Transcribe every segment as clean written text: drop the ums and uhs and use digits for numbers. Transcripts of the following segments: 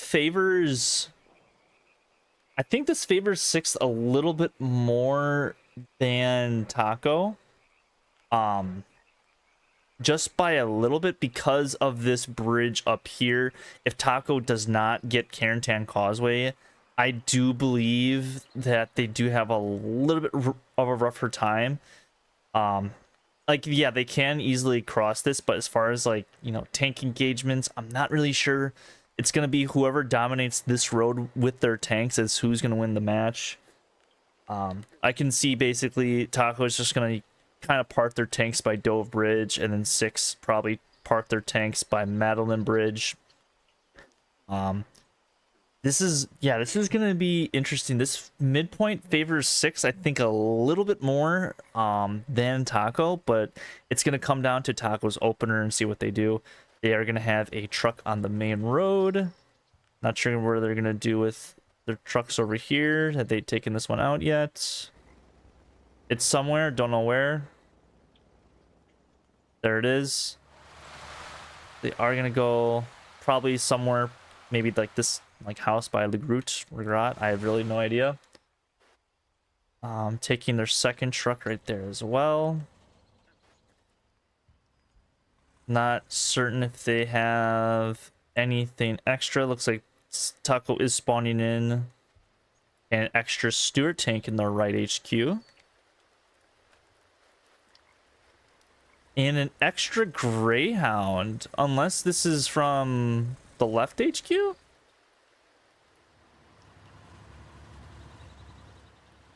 favors... I think this favors 6 a little bit more than Taco. Just by a little bit because of this bridge up here. If Taco does not get Carentan Causeway, I do believe that they do have a little bit of a rougher time. Like, yeah, they can easily cross this, but as far as, like, you know, tank engagements, I'm not really sure. It's going to be whoever dominates this road with their tanks is who's going to win the match. I can see basically Taco is just going to kind of park their tanks by Dove Bridge, and then 6 probably park their tanks by Madeline Bridge. This is going to be interesting. This midpoint favors 6, I think, a little bit more than Taco, but it's going to come down to Taco's opener and see what they do. They are going to have a truck on the main road. Not sure where they're going to do with their trucks over here. Have they taken this one out yet? It's somewhere, don't know where. There it is. They are going to go probably somewhere, maybe like this like house by Le Groot, Regret. I have really no idea. Taking their second truck right there as well. Not certain if they have anything extra. Looks like Taco is spawning in an extra Stuart tank in their right HQ. And an extra Greyhound, unless this is from the left HQ?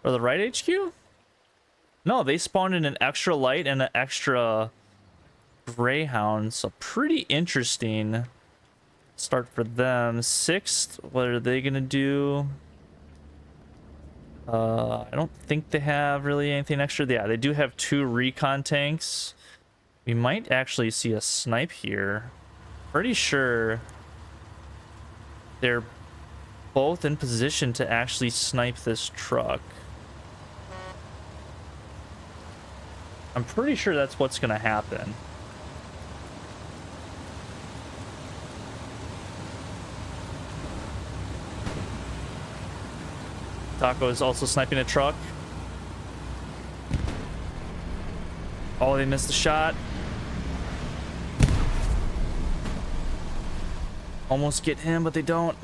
Or the right HQ? No, they spawned in an extra light and an extra Greyhound, so pretty interesting start for them. 6th, what are they gonna do? I don't think they have really anything extra. Yeah, they do have 2 recon tanks. We might actually see a snipe here. Pretty sure they're both in position to actually snipe this truck. I'm pretty sure that's what's gonna happen. Taco is also sniping a truck. Oh, they missed the shot. Almost get him, but they don't.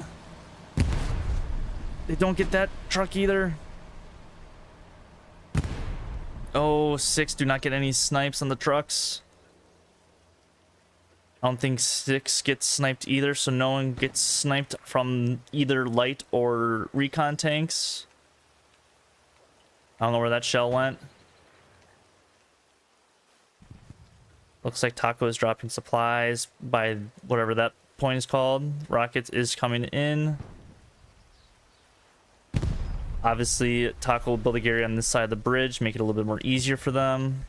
They don't get that truck either. Oh, 6 do not get any snipes on the trucks. I don't think 6 gets sniped either, so no one gets sniped from either light or recon tanks. I don't know where that shell went. Looks like Taco is dropping supplies by whatever that point is called. Rockets is coming in. Obviously, Taco will build a Gary on this side of the bridge, make it a little bit more easier for them.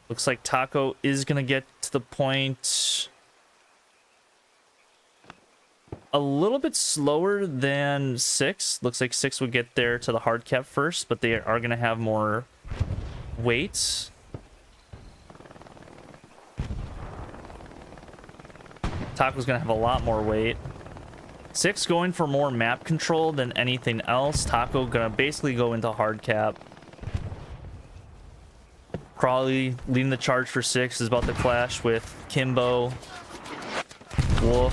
Looks like Taco is going to get to the point a little bit slower than 6. Looks like 6 would get there to the hard cap first, but they are going to have more weight. Taco's going to have a lot more weight. 6 going for more map control than anything else. Taco going to basically go into hard cap. Crawley leading the charge for 6 is about to clash with Kimbo, Wolf,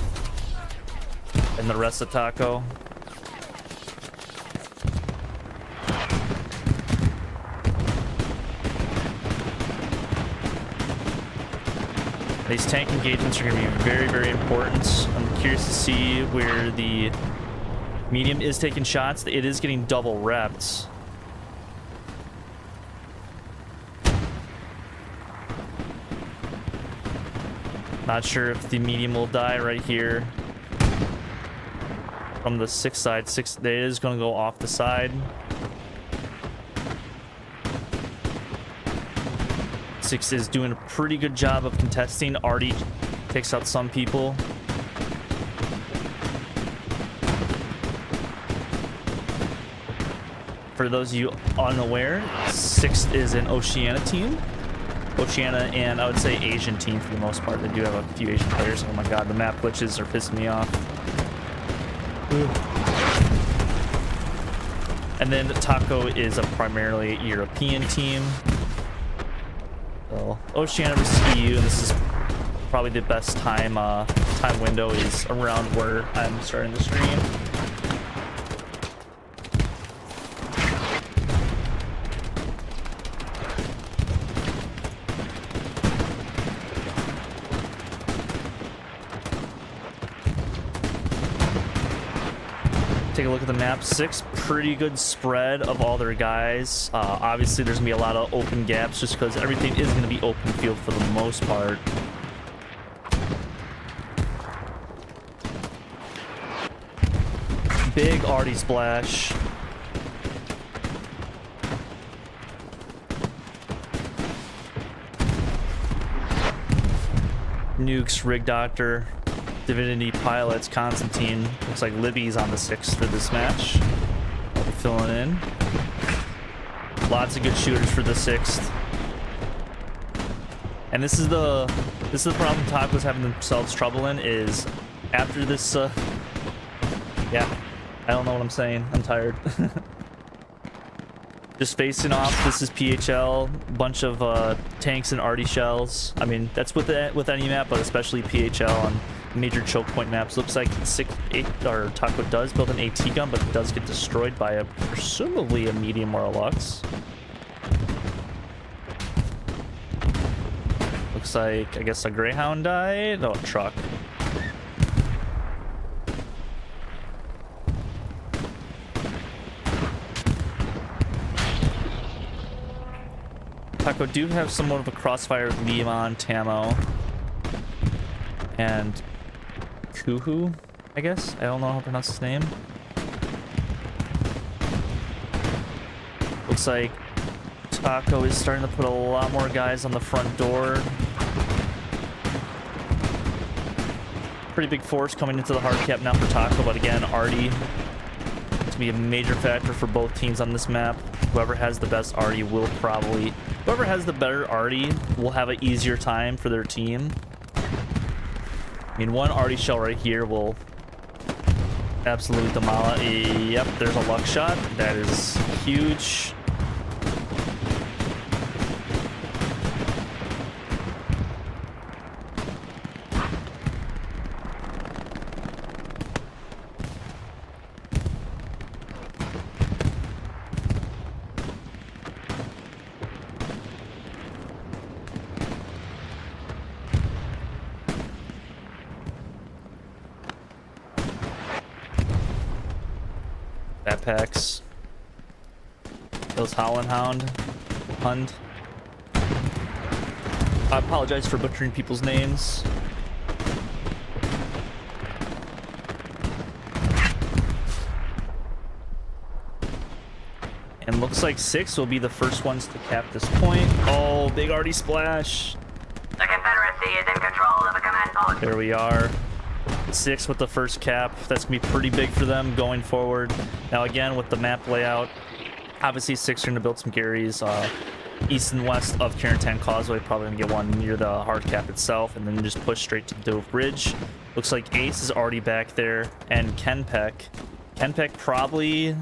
and the rest of Taco. These tank engagements are going to be very, very important. I'm curious to see where the medium is taking shots. It is getting double repped. Not sure if the medium will die right here. From the 6 side, 6 it is going to go off the side. 6 is doing a pretty good job of contesting. Already takes out some people. For those of you unaware, 6 is an Oceania team. Oceania and I would say Asian team for the most part. They do have a few Asian players. Oh my god, the map glitches are pissing me off. And then Taco is a primarily European team. So Oceania versus EU, and this is probably the best time window is around where I'm starting the stream. Take a look at the map. 6, pretty good spread of all their guys. Obviously, there's gonna be a lot of open gaps just because everything is gonna be open field for the most part. Big arty splash. Nukes, Rig Doctor, Divinity Pilots, Constantine. Looks like Libby's on the 6th for this match. I'll be filling in. Lots of good shooters for the 6th. And this is the problem Taco's having themselves trouble in is after this yeah, I don't know what I'm saying. I'm tired. Just facing off, this is PHL, bunch of tanks and arty shells. I mean, that's with any map, but especially PHL on major choke point maps. Looks like Taco does build an AT gun, but it does get destroyed by presumably a medium or a Lux. Looks like, I guess, a Greyhound died. Oh, a truck. Taco do have somewhat of a crossfire with Leon, Tamo, and Kuhu, I guess? I don't know how to pronounce his name. Looks like Taco is starting to put a lot more guys on the front door. Pretty big force coming into the hard cap now for Taco, but again, arty to be a major factor for both teams on this map. Whoever has the best arty will probably... Whoever has the better arty will have an easier time for their team. I mean, one arty shell right here will absolutely demolish. Yep, there's a luck shot. That is huge. Backpacks. Those Howlin' Hund. I apologize for butchering people's names. And looks like 6 will be the first ones to cap this point. Oh, big arty splash. The Confederacy is in control of the command post. There we are. 6 with the first cap. That's gonna be pretty big for them going forward. Now again, with the map layout, obviously 6 are gonna build some Garys east and west of Carentan Causeway. Probably gonna get one near the hard cap itself, and then just push straight to the Dove Bridge. Looks like Ace is already back there, and Kenpeck probably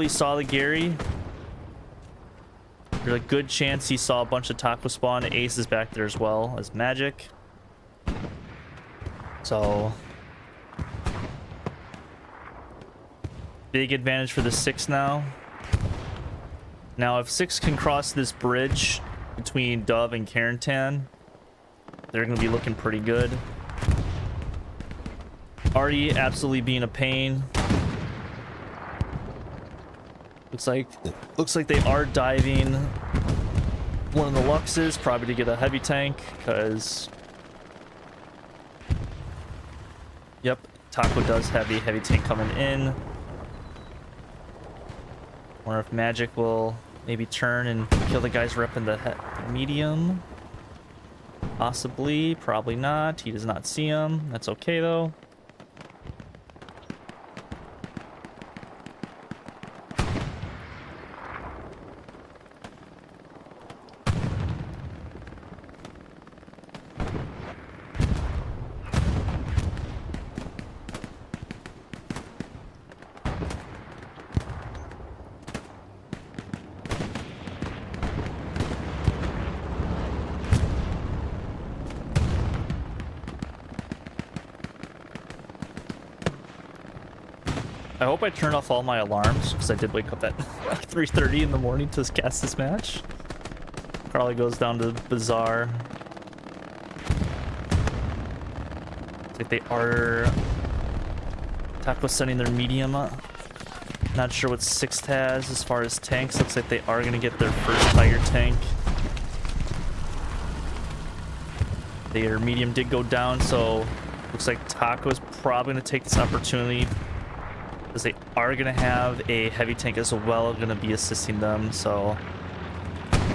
saw the Gary. There's a good chance he saw a bunch of Taco spawn. Ace is back there as well as Magic. So, big advantage for the 6 now. Now, if 6 can cross this bridge between Dove and Carentan, they're going to be looking pretty good. Arty absolutely being a pain. Looks like they are diving one of the Luxes, probably to get a heavy tank, because... Yep, Taco does have the heavy tank coming in. Wonder if Magic will maybe turn and kill the guys repping the medium. Possibly, probably not. He does not see him. That's okay though. I hope I turned off all my alarms because I did wake up at 3:30 in the morning to cast this match. Carly goes down to Bazaar. Like they are... Taco sending their medium up. Not sure what Sixth has as far as tanks. Looks like they are going to get their first Tiger tank. Their medium did go down, so looks like Taco's probably going to take this opportunity because they are going to have a heavy tank as well going to be assisting them. So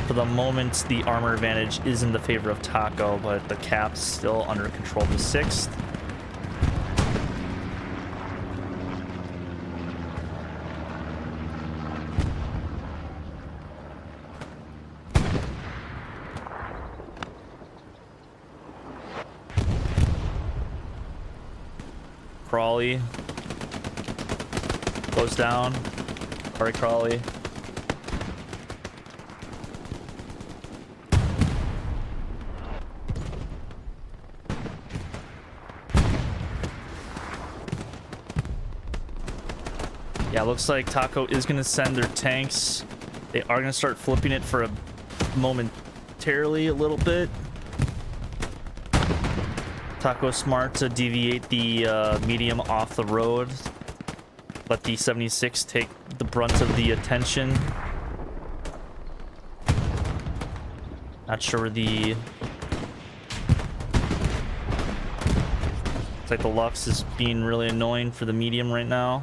for the moment, the armor advantage is in the favor of Taco, but the cap's still under control of the Sixth. Crawley goes down. Sorry, Crawley. Yeah, looks like Taco is going to send their tanks. They are going to start flipping it for a momentarily a little bit. Taco smart to deviate the medium off the road. Let the 76 take the brunt of the attention. Not sure where the... It's like the Lux is being really annoying for the medium right now.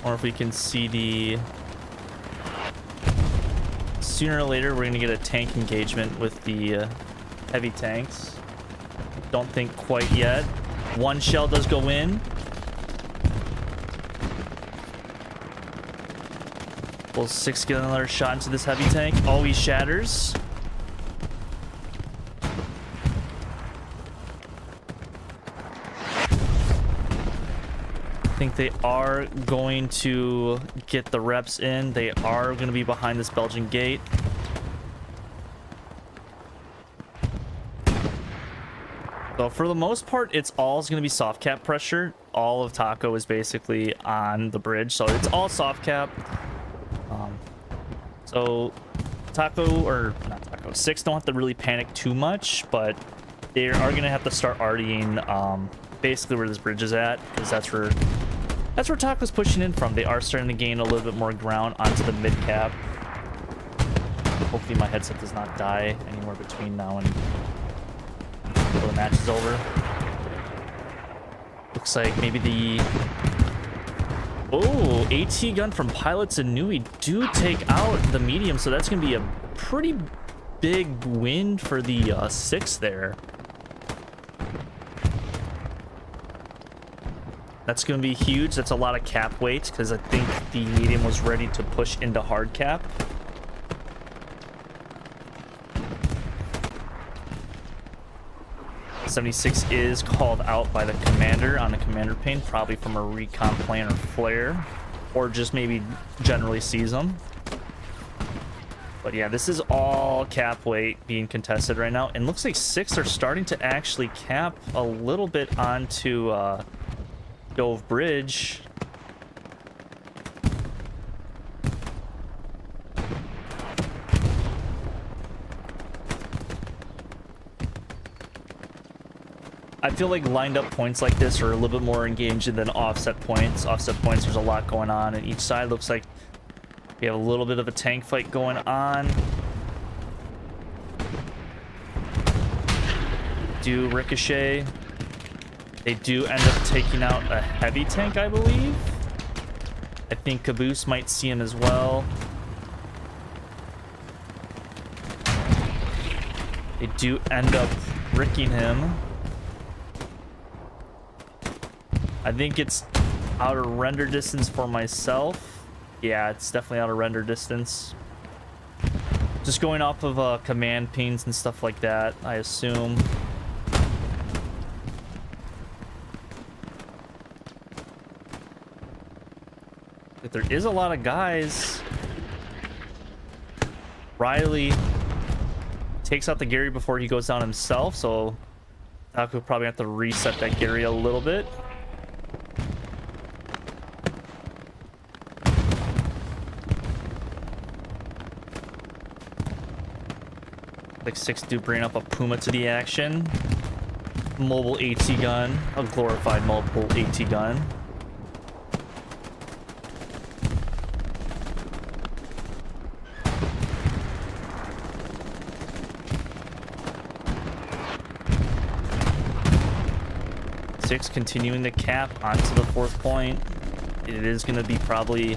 Or if we can see the... Sooner or later, we're going to get a tank engagement with the heavy tanks. Don't think quite yet. One shell does go in. Will Six get another shot into this heavy tank? Oh, he shatters. I think they are going to get the reps in. They are going to be behind this Belgian gate. So for the most part, it's all going to be soft cap pressure. All of Taco is basically on the bridge, so it's all soft cap. So Taco, or not Taco, Six don't have to really panic too much, but they are going to have to start RDing basically where this bridge is at, because that's where Taco's pushing in from. They are starting to gain a little bit more ground onto the mid cap. Hopefully my headset does not die anywhere between now and until the match is over. Looks like maybe the... Oh, AT gun from Pilots and Nui do take out the medium, so that's going to be a pretty big win for the Six there. That's going to be huge. That's a lot of cap weight because I think the medium was ready to push into hard cap. .76 is called out by the commander on the commander pane, probably from a recon plan or flare, or just maybe generally sees them. But yeah, this is all cap weight being contested right now, and looks like Six are starting to actually cap a little bit onto Dove Bridge. I feel like lined up points like this are a little bit more engaging than offset points. Offset points, there's a lot going on, and each side looks like we have a little bit of a tank fight going on. Do ricochet. They do end up taking out a heavy tank, I believe. I think Caboose might see him as well. They do end up ricking him. I think it's out of render distance for myself. Yeah, it's definitely out of render distance. Just going off of command pings and stuff like that, I assume. But there is a lot of guys. Riley takes out the Gary before he goes down himself, so Taco probably have to reset that Gary a little bit. Like 6 do bring up a Puma to the action. Mobile AT gun, a glorified mobile AT gun. Six continuing to cap onto the 4th point. It is going to be probably...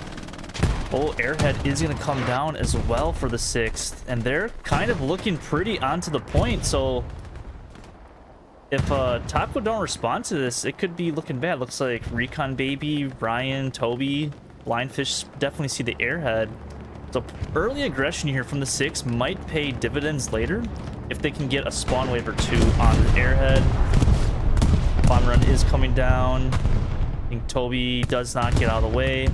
Oh, Airhead is going to come down as well for the 6th. And they're kind of looking pretty onto the point. So if Taco don't respond to this, it could be looking bad. Looks like Recon Baby, Ryan, Toby, Blindfish definitely see the Airhead. So early aggression here from the 6 might pay dividends later if they can get a spawn wave or 2 on the Airhead. Bomb run is coming down. I think Toby does not get out of the way.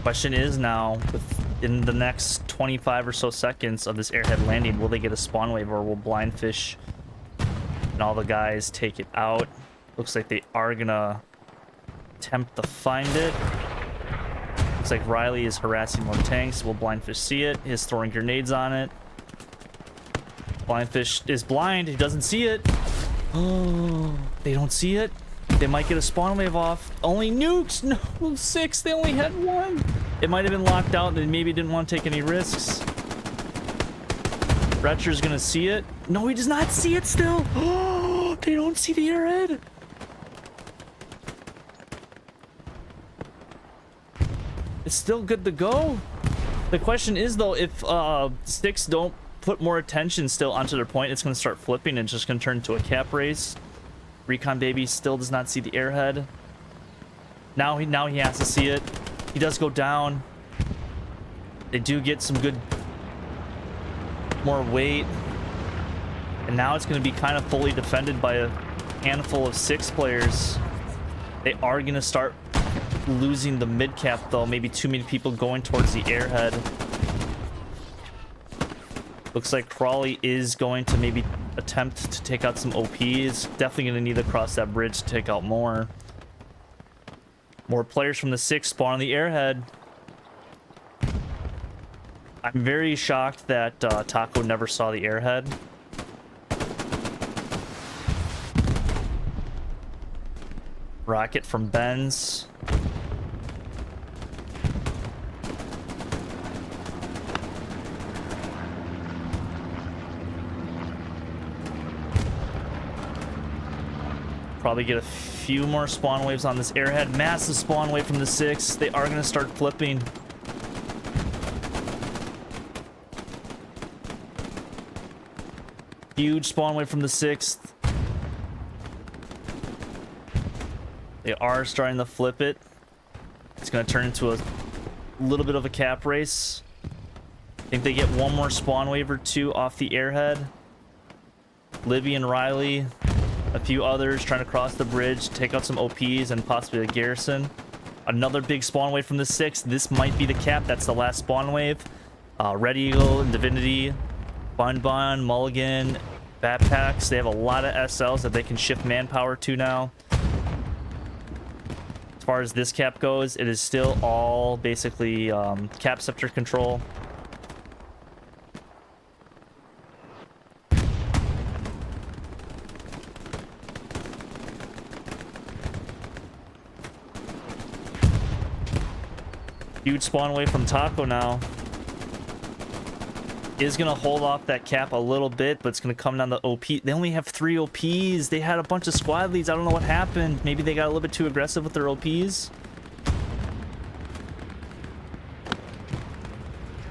Question is now, in the next 25 or so seconds of this Airhead landing, will they get a spawn wave or will Blindfish and all the guys take it out? Looks like they are gonna attempt to find it. Looks like Riley is harassing more tanks. Will Blindfish see it? He's throwing grenades on it. Blindfish is blind. He doesn't see it. Oh, they don't see it. They might get a spawn wave off. Only nukes. No, 6. They only had 1. It might have been locked out. They maybe didn't want to take any risks. Retcher's gonna see it. No, he does not see it still. Oh, they don't see the Airhead. It's still good to go. The question is though, if 6 don't put more attention still onto their point, it's going to start flipping and just going to turn into a cap race. Recon Baby still does not see the Airhead. Now he has to see it. He does go down. They do get some good more weight, and now it's going to be kind of fully defended by a handful of 6 players. They are going to start losing the mid cap though. Maybe too many people going towards the Airhead. Looks like Crawley is going to maybe attempt to take out some OPs. Definitely going to need to cross that bridge to take out more. More players from the 6 spawn on the Airhead. I'm very shocked that Taco never saw the Airhead. Rocket from Benz. Probably get a few more spawn waves on this Airhead. Massive spawn wave from the 6. They are going to start flipping. Huge spawn wave from the 6th. They are starting to flip it. It's going to turn into a little bit of a cap race. I think they get one more spawn wave or 2 off the Airhead. Libby and Riley, a few others trying to cross the bridge, take out some OPs and possibly a garrison. Another big spawn wave from the 6. This might be the cap. That's the last spawn wave. Red Eagle and Divinity, Bun, Mulligan, Batpacks. They have a lot of SLs that they can shift manpower to now. As far as this cap goes, it is still all basically cap scepter control. Huge spawn away from Taco now. Is going to hold off that cap a little bit, but it's going to come down to OP. They only have 3 OPs. They had a bunch of squad leads. I don't know what happened. Maybe they got a little bit too aggressive with their OPs.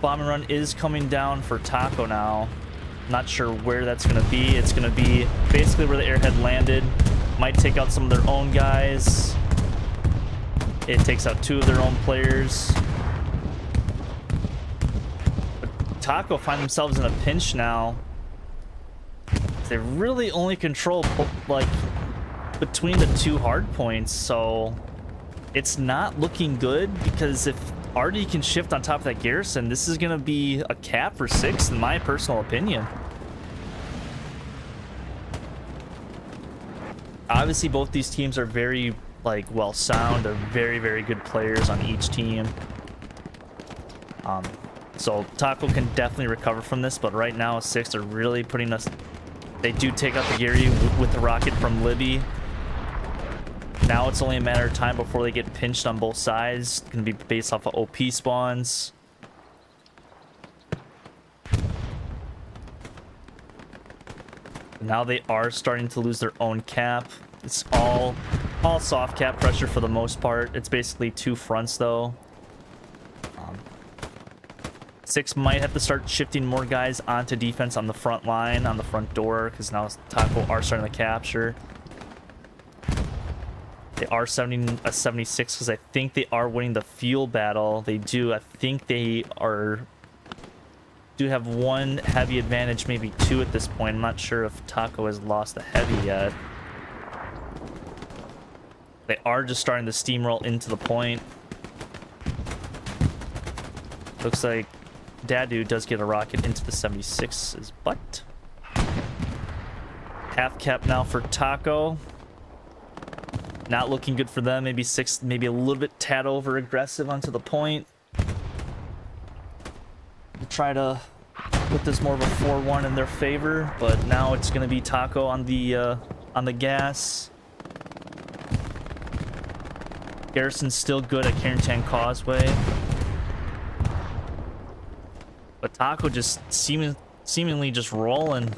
Bomb and run is coming down for Taco now. Not sure where that's going to be. It's going to be basically where the Airhead landed. Might take out some of their own guys. It takes out 2 of their own players. Taco find themselves in a pinch now. They really only control like between the 2 hard points, so it's not looking good, because if Artie can shift on top of that garrison, this is gonna be a cap for 6 in my personal opinion. Obviously, both these teams are very, like, well sound. They're very, very good players on each team. So Taco can definitely recover from this, but right now, 6 are really putting us... They do take out the Gary with the rocket from Libby. Now it's only a matter of time before they get pinched on both sides. It's going to be based off of OP spawns. Now they are starting to lose their own cap. It's all soft cap pressure for the most part. It's basically 2 fronts though. 6 might have to start shifting more guys onto defense on the front line, on the front door, because now Taco are starting to capture. They are 76 because I think they are winning the fuel battle. They do. I think they do have 1 heavy advantage, maybe 2 at this point. I'm not sure if Taco has lost the heavy yet. They are just starting to steamroll into the point. Looks like Dadu does get a rocket into the 76's butt. Half cap now for Taco. Not looking good for them. Maybe 6, maybe a little bit tad over aggressive onto the point. We'll try to put this more of a 4-1 in their favor, but now it's going to be Taco on the gas. Garrison's still good at Carentan Causeway. But Taco just seemingly just rolling.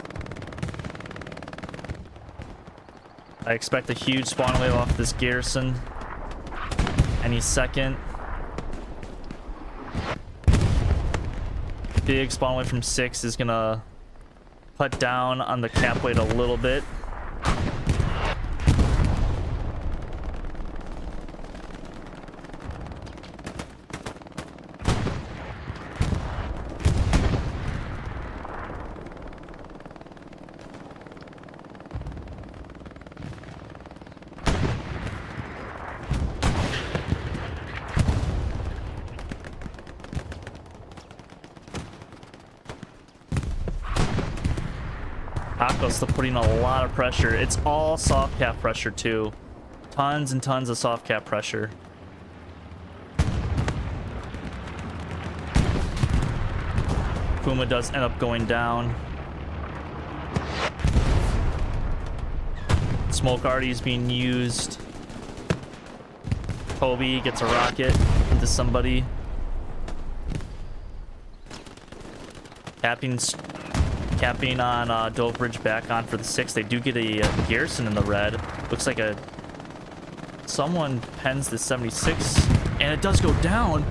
I expect a huge spawn wave off this Garrison any second. Big spawn wave from 6 is gonna cut down on the cap weight a little bit. Taco's still putting a lot of pressure. It's all soft cap pressure too. Tons and tons of soft cap pressure. Puma does end up going down. Smoke already is being used. Kobe gets a rocket into somebody. Capping on Dove Bridge back on for the 6. They do get a Garrison in the red. Looks like someone pens the 76, and it does go down.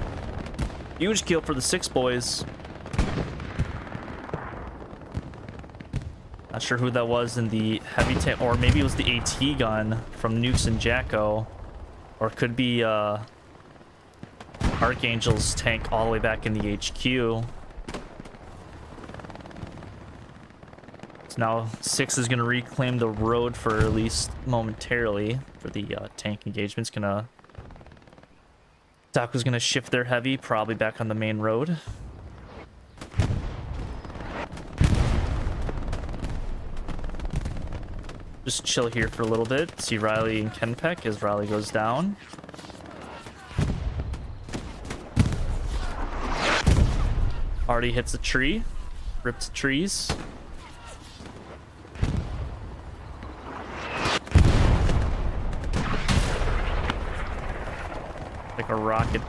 Huge kill for the 6 boys. Not sure who that was in the heavy tank, or maybe it was the AT gun from Nukes and Jacko, or it could be Archangel's tank all the way back in the HQ. Now 6 is going to reclaim the road for at least momentarily for the tank engagement's gonna... Taco's gonna shift their heavy probably back on the main road. Just chill here for a little bit. See Riley and Kenpeck as Riley goes down. Already hits a tree. Rips trees. Like a rocket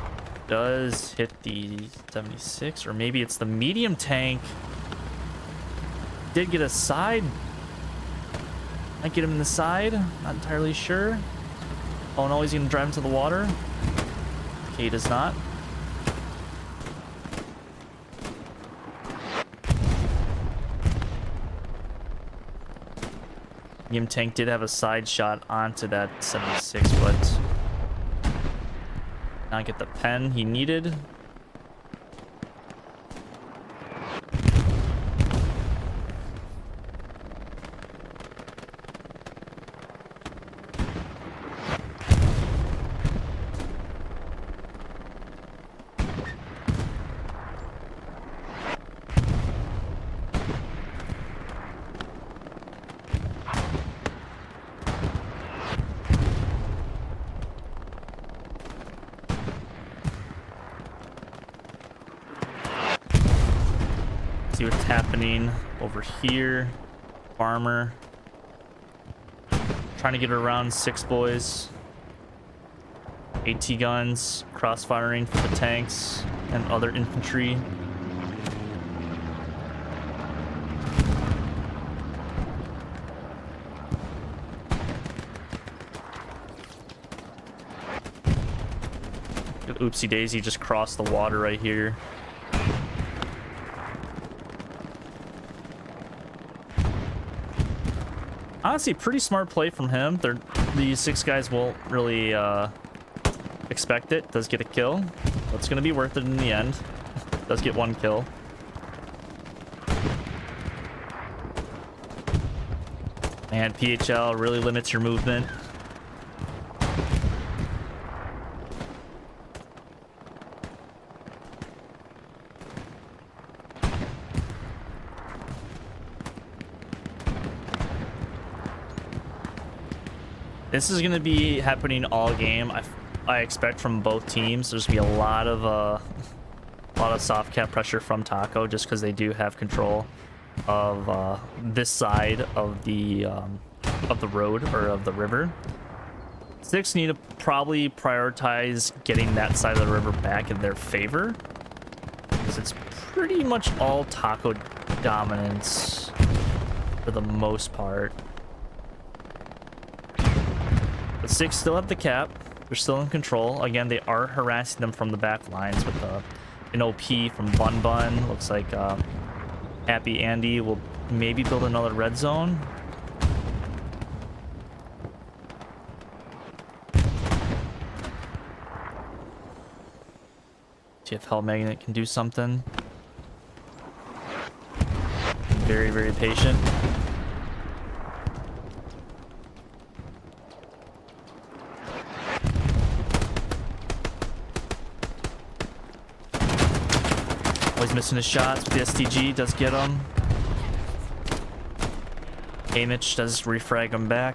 does hit the 76, or maybe it's the medium tank. Did get a side. Might get him in the side. Not entirely sure. Oh no, he's gonna drive into the water. Okay, he does not. Medium tank did have a side shot onto that 76, but not get the pen he needed. See what's happening over here. Farmer. Trying to get around 6 boys. AT guns, cross-firing for the tanks and other infantry. Oopsie daisy, just crossed the water right here. Honestly, pretty smart play from him. These 6 guys won't really expect it. Does get a kill. It's gonna be worth it in the end. Does get 1 kill. And PHL really limits your movement. This is going to be happening all game. I expect from both teams. There's going to be a lot of soft cap pressure from Taco, just because they do have control of this side of the road, or of the river. 6 need to probably prioritize getting that side of the river back in their favor, because it's pretty much all Taco dominance for the most part. The 6 still have the cap. They're still in control. Again, they are harassing them from the back lines with an OP from Bun Bun. Looks like Happy Andy will maybe build another red zone. See if Hell Magnet can do something. Very, very patient. Always missing his shots, but the STG does get him. Amich does refrag him back.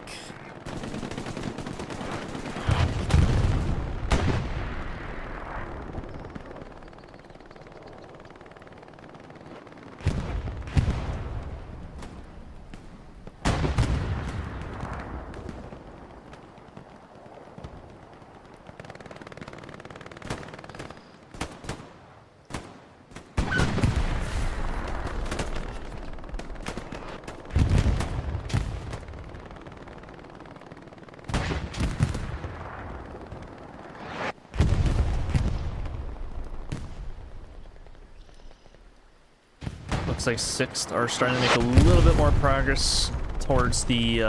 Looks like 6th are starting to make a little bit more progress towards the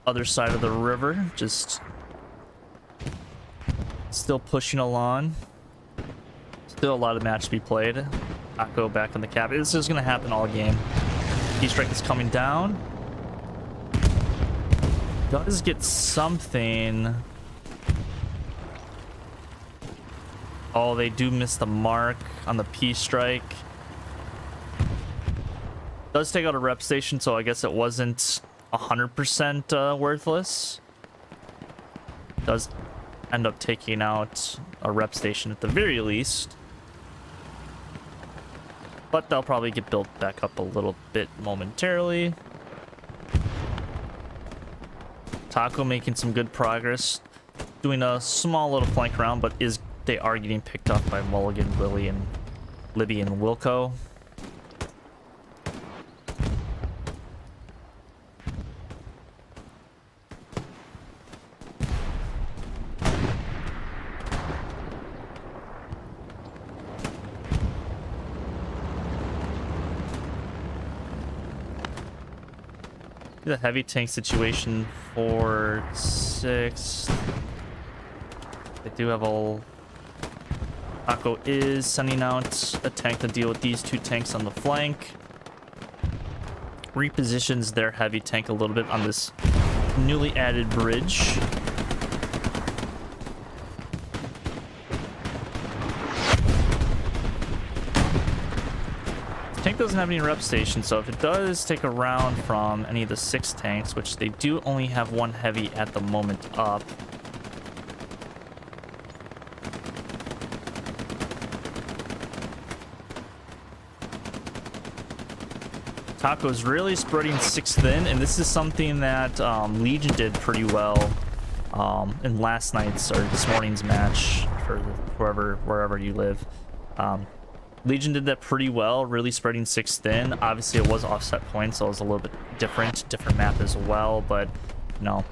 other side of the river. Just still pushing along. Still a lot of match to be played. Taco back on the cap. This is going to happen all game. Keystrike is coming down. Does get something. Oh, they do miss the mark on the P-Strike. Does take out a rep station, so I guess it wasn't 100% worthless. Does end up taking out a rep station at the very least. But they'll probably get built back up a little bit momentarily. Taco making some good progress. Doing a small little flank round, but they are getting picked up by Mulligan, Willie, and Libby and Wilco. The heavy tank situation for 6. They do have a... Taco is sending out a tank to deal with these 2 tanks on the flank. Repositions their heavy tank a little bit on this newly added bridge. The tank doesn't have any rep stations, so if it does take a round from any of the 6 tanks, which they do only have 1 heavy at the moment up, Taco's really spreading 6 thin, and this is something that Legion did pretty well in last night's or this morning's match for wherever you live. Legion did that pretty well, really spreading 6 thin. Obviously, it was offset points, so it was a little bit different map as well. But you know,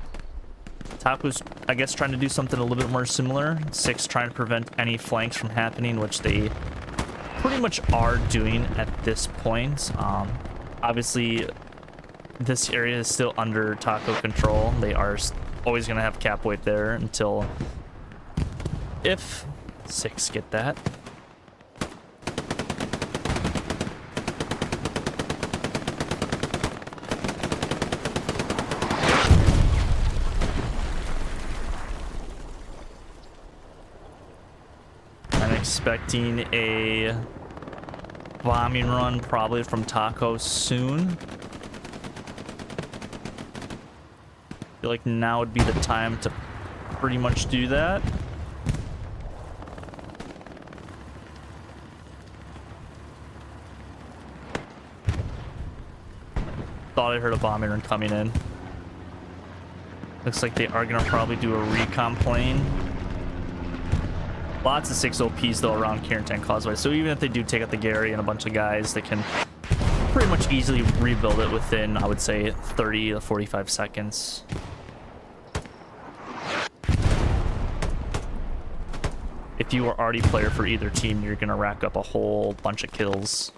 Taco's, I guess, trying to do something a little bit more similar. 6 trying to prevent any flanks from happening, which they pretty much are doing at this point. Obviously, this area is still under Taco control. They are always going to have cap weight there until if 6 get that. I'm expecting a bombing run probably from Taco soon. I feel like now would be the time to pretty much do that. Thought I heard a bombing run coming in. Looks like they are gonna probably do a recon plane. Lots of 6 OPs though around Carentan Causeway, so even if they do take out the Gary and a bunch of guys, they can pretty much easily rebuild it within, I would say, 30 to 45 seconds. If you are already player for either team, you're gonna rack up a whole bunch of kills.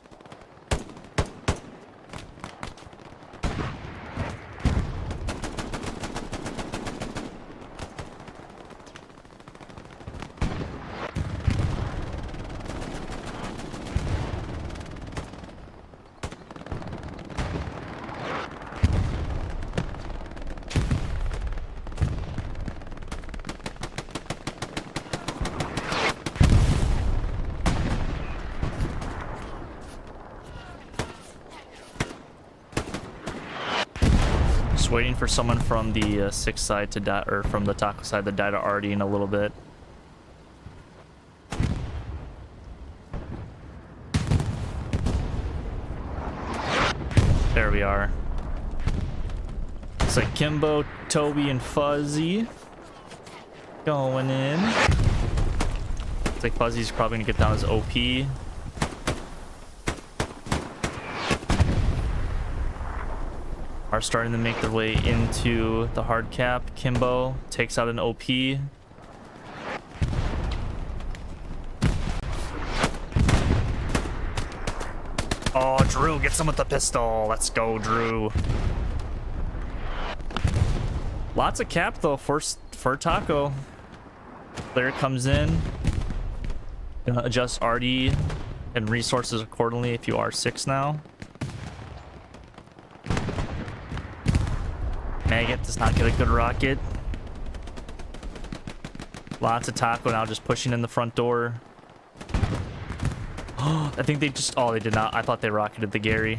Waiting for someone from the 6 side to die, or from the Taco side to die to Artie in a little bit. There we are. It's like Kimbo, Toby, and Fuzzy going in. It's like Fuzzy's probably gonna get down as OP. Are starting to make their way into the hard cap. Kimbo takes out an OP. Oh, Drew gets him with the pistol. Let's go, Drew. Lots of cap though for Taco. Player comes in. Gonna adjust RD and resources accordingly if you are 6 now. Maggot does not get a good rocket. Lots of Taco now just pushing in the front door. Oh, I think they just... Oh, they did not. I thought they rocketed the Gary.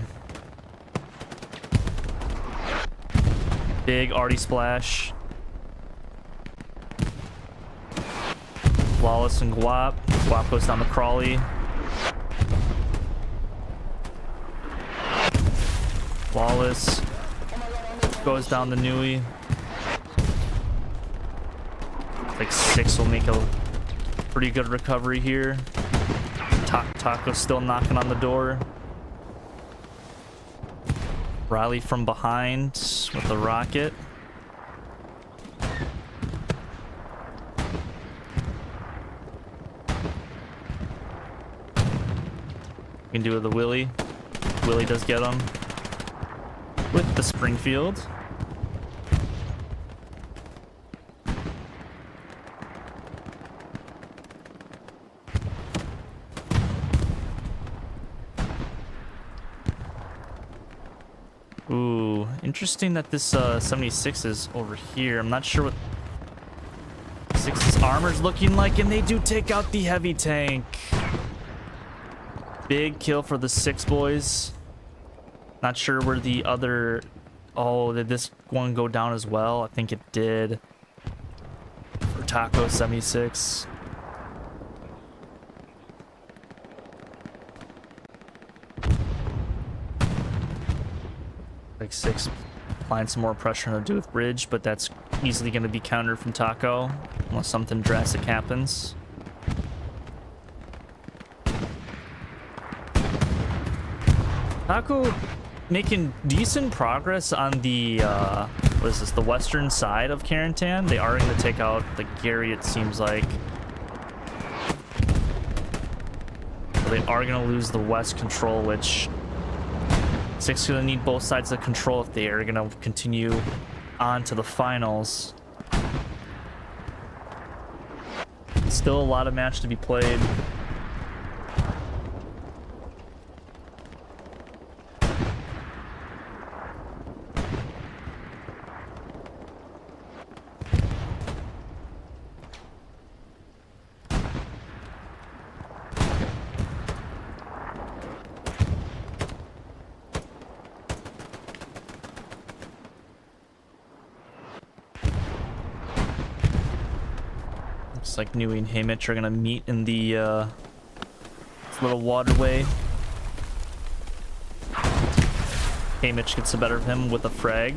Big arty splash. Flawless and Guap. Guap goes down the Crawley. Flawless goes down the Nui. Like 6 will make a pretty good recovery here. Taco's still knocking on the door. Riley from behind with the rocket. We can do the Willie. Willie does get him with the Springfield. Ooh, interesting that this 76 is over here. I'm not sure what 6's armor's looking like, and they do take out the heavy tank. Big kill for the 6 boys. Not sure where the other... Oh, did this one go down as well? I think it did. For Taco 76. like 6 applying some more pressure on the Duluth Bridge, but that's easily going to be countered from Taco unless something drastic happens. Taco making decent progress on the what is this, the western side of Carentan. They are going to take out the Gary, it seems like. So they are going to lose the west control, which Six is going to need both sides of control if they are going to continue on to the finals. Still a lot of match to be played. Looks like Nui and Haymitch are gonna meet in the this little waterway. Haymitch gets the better of him with a frag.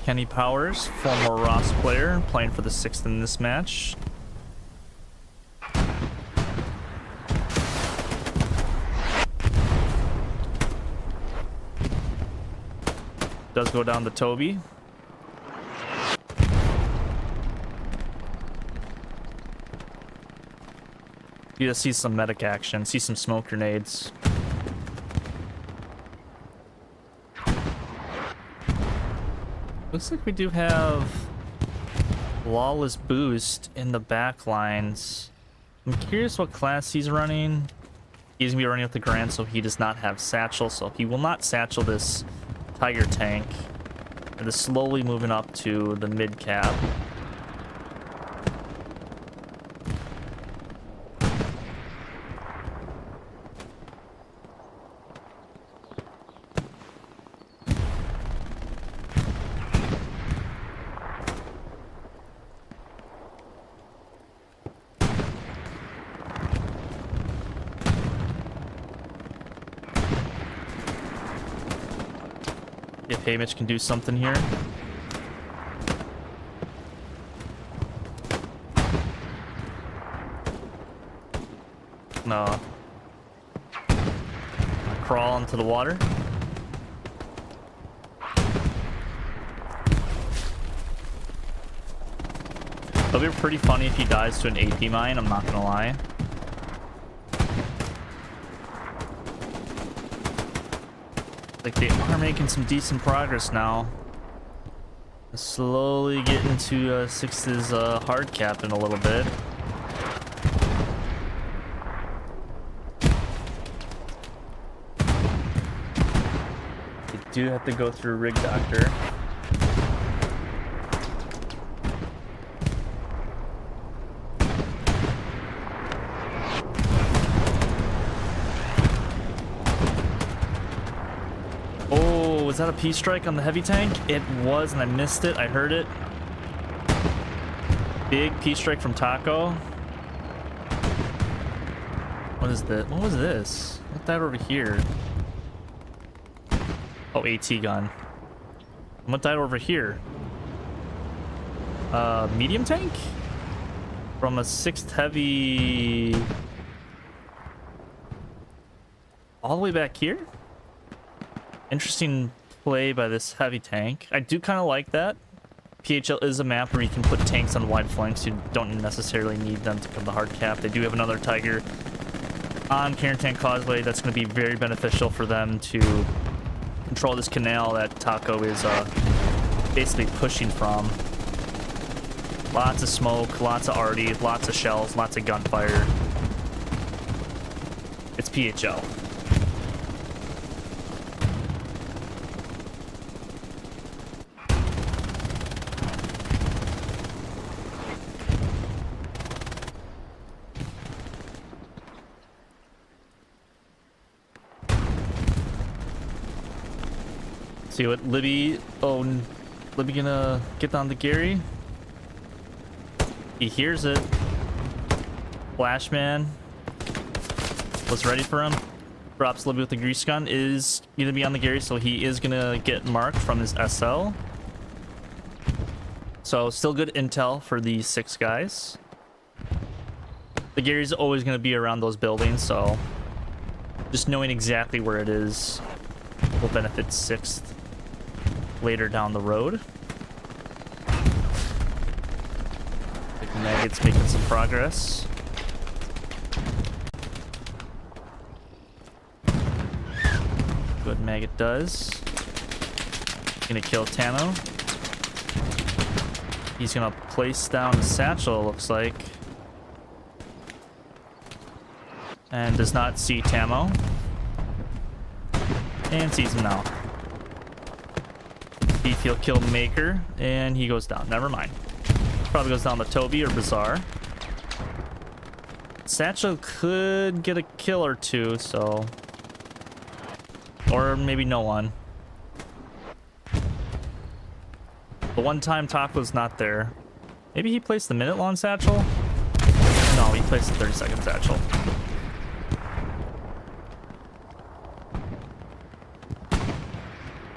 Kenny Powers, former Ross player, playing for the 6th in this match. Does go down to Toby. You just see some medic action, see some smoke grenades. Looks like we do have Lawless Boost in the back lines. I'm curious what class he's running. He's gonna be running with the Grand, so he does not have Satchel, so he will not Satchel this Tiger tank. It is slowly moving up to the mid cap. If Haymitch can do something here. No. Crawl into the water. It'll be pretty funny if he dies to an AP mine, I'm not gonna lie. Like they are making some decent progress now. Slowly getting to 6's hard cap in a little bit. You do have to go through Rig Doctor. Was that a P-strike on the heavy tank? It was, and I missed it. I heard it. Big P-strike from Taco. What is this? What was this? What that over here? Oh, AT gun. What died over here? Medium tank? From a 6th heavy... all the way back here? Interesting play by this heavy tank. I do kind of like that. PHL is a map where you can put tanks on wide flanks. You don't necessarily need them to come to hard cap. They do have another Tiger on Carentan Causeway. That's going to be very beneficial for them to control this canal that Taco is basically pushing from. Lots of smoke, lots of arty, lots of shells, lots of gunfire. It's PHL. See what Libby... Oh, Libby gonna get down to Gary. He hears it. Flashman was ready for him. Drops a little bit with the grease gun. Is going to be on the Gary, so he is going to get marked from his SL. So still good intel for these 6 guys. The Gary's always going to be around those buildings, so just knowing exactly where it is will benefit 6th later down the road. Big Maggot's making some progress. Good Maggot does. Gonna kill Tamo. He's gonna place down the satchel, looks like. And does not see Tamo. And sees him now. He'll kill Maker, and he goes down. Never mind. Probably goes down to Toby or Bazaar. Satchel could get a kill or 2, so... Or maybe no one. The one time Taco's not there. Maybe he placed the minute-long satchel? No, he placed the 30-second satchel.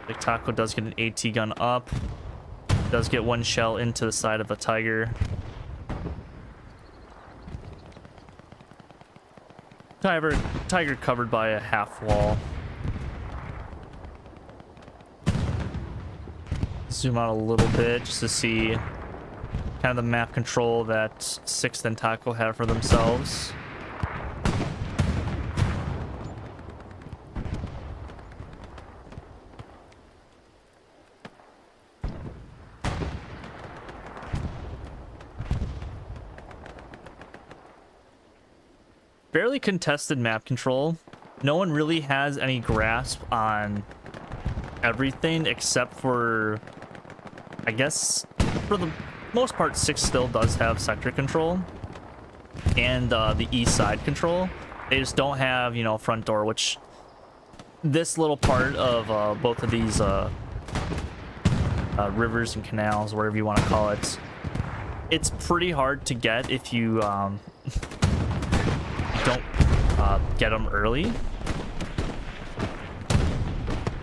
Big Taco does get an AT gun up. Does get 1 shell into the side of the Tiger. Tiger covered by a half wall. Zoom out a little bit just to see kind of the map control that 6th and Taco have for themselves. Fairly contested map control. No one really has any grasp on everything except for, I guess, for the most part, 6 still does have sector control and the east side control. They just don't have, you know, front door, which this little part of both of these rivers and canals, whatever you want to call it, it's pretty hard to get if you don't get them early.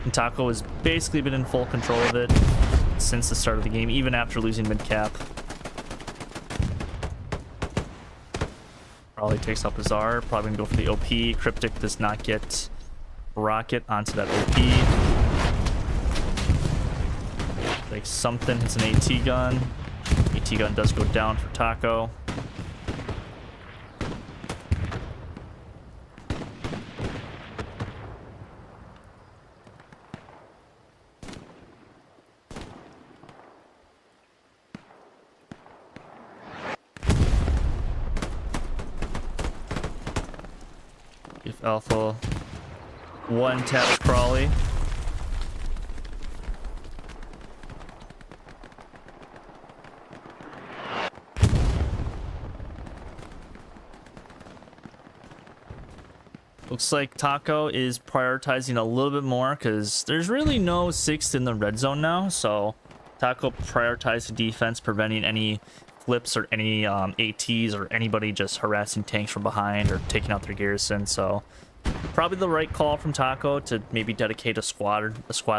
And Taco has basically been in full control of it since the start of the game, even after losing mid-cap. Probably takes out Bazaar. Probably gonna go for the OP. Cryptic does not get Rocket onto that OP. Like something hits an AT gun. AT gun does go down for Taco. Give Alpha 1 tap Crawley. Looks like Taco is prioritizing a little bit more because there's really no 6th in the red zone now. So Taco prioritized defense, preventing any flips or any ATs or anybody just harassing tanks from behind or taking out their garrison. So probably the right call from Taco to maybe dedicate a squad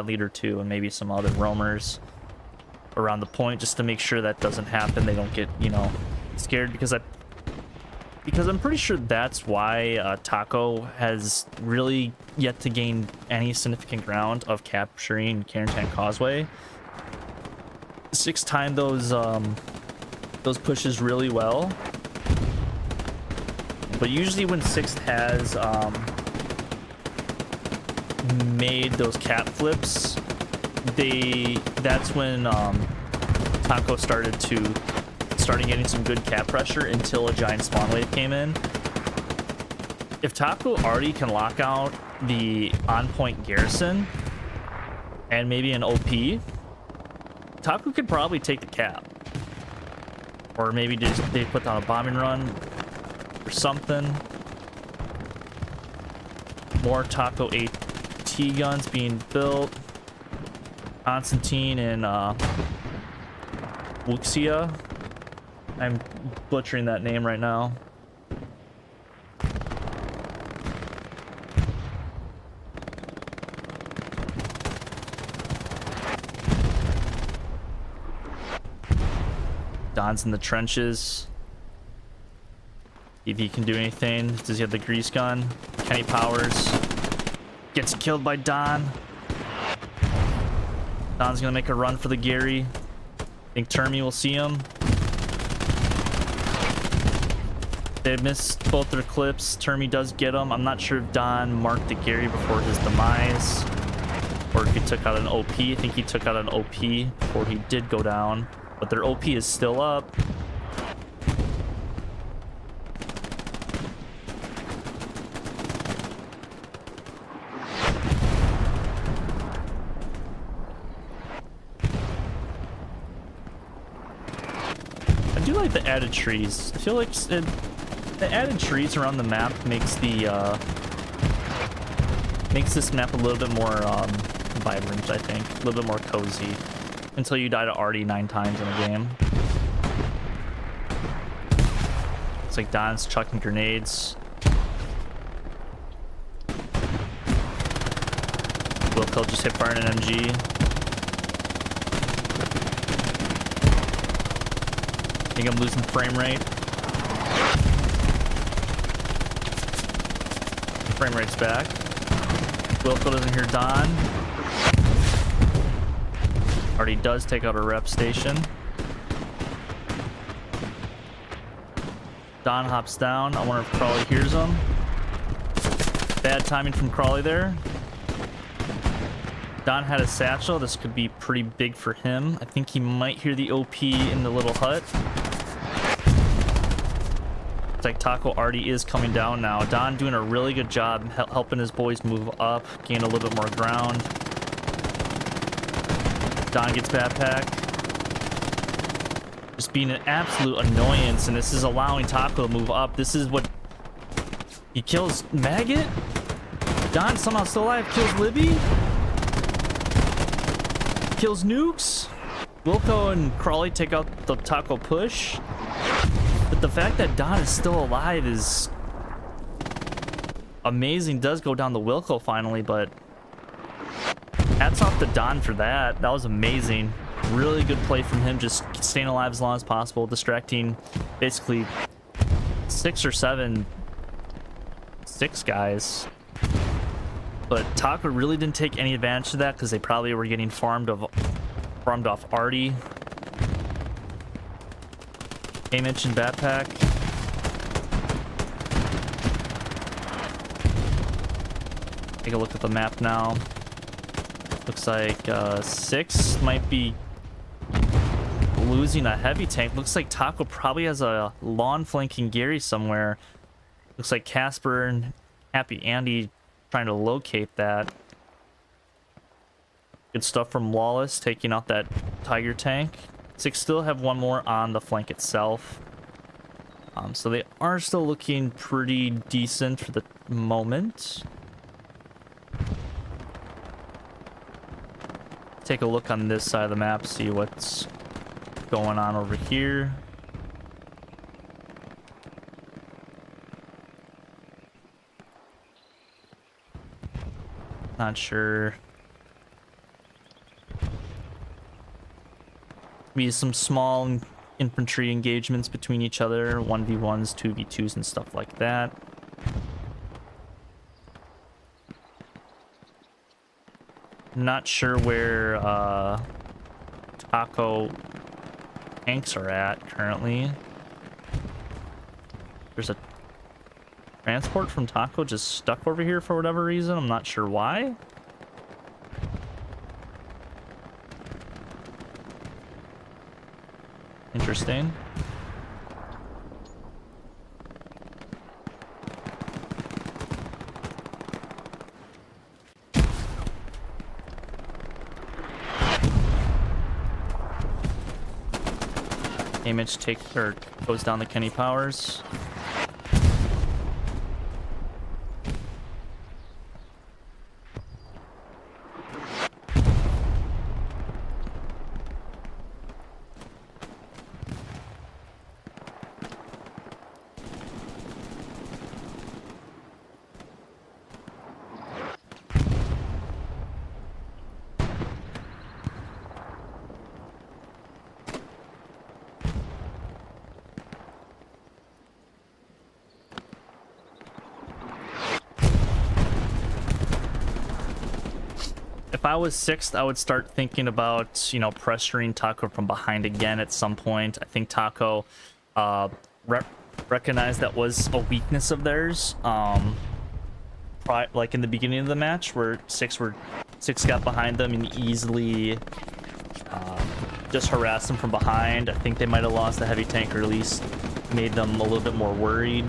leader to, and maybe some other roamers around the point just to make sure that doesn't happen. They don't get, you know, scared, because I'm pretty sure that's why Taco has really yet to gain any significant ground of capturing Carentan Causeway. 6 timed those pushes really well, but usually when 6th has made those cap flips, that's when Taco started getting some good cap pressure until a giant spawn wave came in. If Taco already can lock out the on-point garrison and maybe an OP, Taco could probably take the cap. Or maybe they put down a bombing run or something. More Taco AT guns being built. Constantine and Wuxia. I'm butchering that name right now. Don's in the trenches. If he can do anything. Does he have the grease gun? Kenny Powers gets killed by Don. Don's gonna make a run for the Gary. I think Termy will see him. They missed both their clips. Termy does get him. I'm not sure if Don marked the Gary before his demise or if he took out an OP. I think he took out an OP before he did go down, but their OP is still up. I do like the added trees. I feel like the added trees around the map makes the makes this map a little bit more vibrant, I think. A little bit more cozy. Until you die to Artie 9 times in a game. It's like Don's chucking grenades. Wilco just hit firing an MG. I think I'm losing frame rate. Frame rate's back. Wilco doesn't hear Don. Already does take out a rep station. Don hops down. I wonder if Crawley hears him. Bad timing from Crawley there. Don had a satchel. This could be pretty big for him. I think he might hear the OP in the little hut. It's like Taco Artie is coming down now. Don doing a really good job helping his boys move up, gain a little bit more ground. Don gets backpack. Just being an absolute annoyance, and this is allowing Taco to move up. This is what... He kills Maggot? Don somehow still alive. Kills Libby? Kills Nukes? Wilco and Crawley take out the Taco push? But the fact that Don is still alive is amazing. Does go down the Wilco finally, but hats off to Don for that. That was amazing. Really good play from him, just staying alive as long as possible, distracting basically 6 or 7 guys. But Taco really didn't take any advantage of that because they probably were getting farmed off Artie. Image and backpack. Take a look at the map now. Looks like 6 might be losing a heavy tank. Looks like Taco probably has a lawn flanking Gary somewhere. Looks like Casper and Happy Andy trying to locate that. Good stuff from Lawless taking out that Tiger tank. 6 still have one more on the flank itself. So they are still looking pretty decent for the moment. Take a look on this side of the map, see what's going on over here. Not sure. Be some small infantry engagements between each other, 1v1s, 2v2s, and stuff like that. Not sure where Taco tanks are at currently. There's a transport from Taco just stuck over here for whatever reason. I'm not sure why. Interesting. Image goes down the Kenny Powers. if I was 6th, I would start thinking about, you know, pressuring Taco from behind again at some point. I think Taco recognized that was a weakness of theirs. Like in the beginning of the match, where 6 got behind them and easily just harassed them from behind. I think they might have lost the heavy tank, or at least made them a little bit more worried.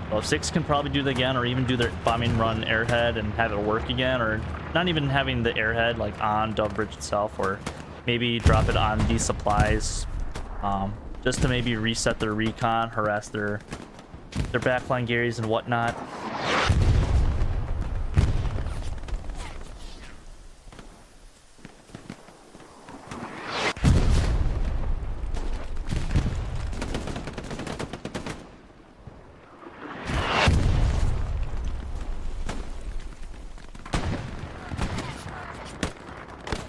Well, 6 can probably do that again, or even do their bombing run airhead and have it work again, or not even having the airhead like on Dove Bridge itself, or maybe drop it on these supplies, just to maybe reset their recon, harass their backline Garys and whatnot.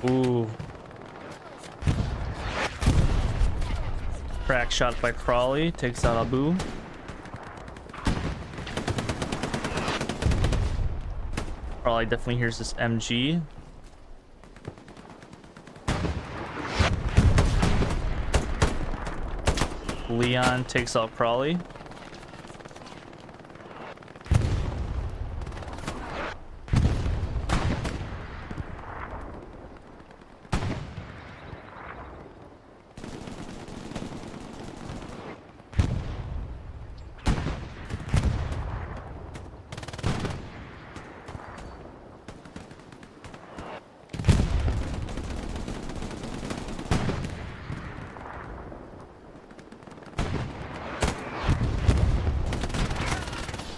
Ooh. Crack shot by Crawley, takes out Abu. Crawley definitely hears this MG. Leon takes out Crawley.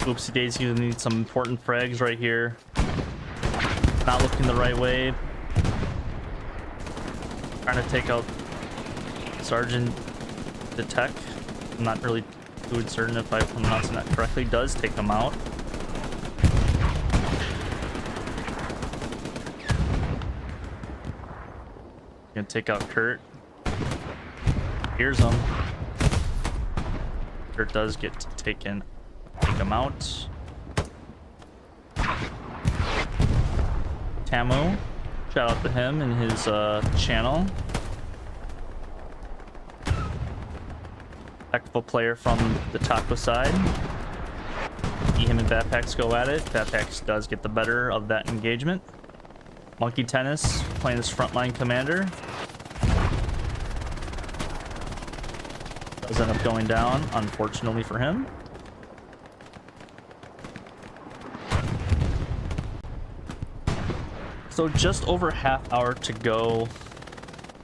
Oopsie daisy, you need some important frags right here. Not looking the right way. Trying to take out Sergeant the Tech. I'm not really fluid certain if I'm pronouncing that correctly. Does take them out. Gonna take out Kurt. Here's him. Kurt does get taken. Take him out. Tamu, shout out to him and his channel. Tactical player from the Taco side. Him and Batpacks go at it. Batpacks does get the better of that engagement. Monkey Tennis playing this frontline commander. Does end up going down, unfortunately for him. So just over half hour to go.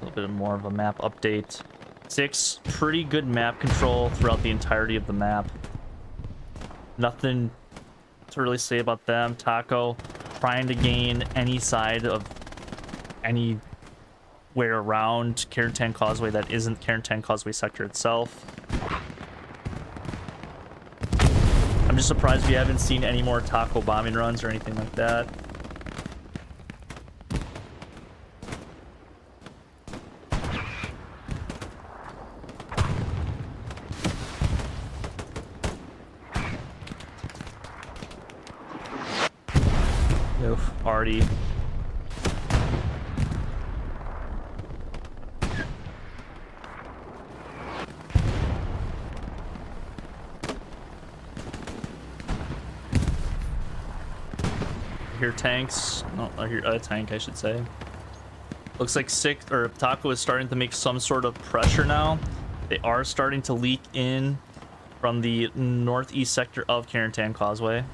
A little bit more of a map update. 6, pretty good map control throughout the entirety of the map. Nothing to really say about them. Taco trying to gain any side of anywhere around Carentan Causeway that isn't Carentan Causeway sector itself. I'm just surprised we haven't seen any more Taco bombing runs or anything like that. Already I hear tanks. No, I hear a tank, I should say. Looks like Taco is starting to make some sort of pressure now. They are starting to leak in from the northeast sector of Carentan Causeway.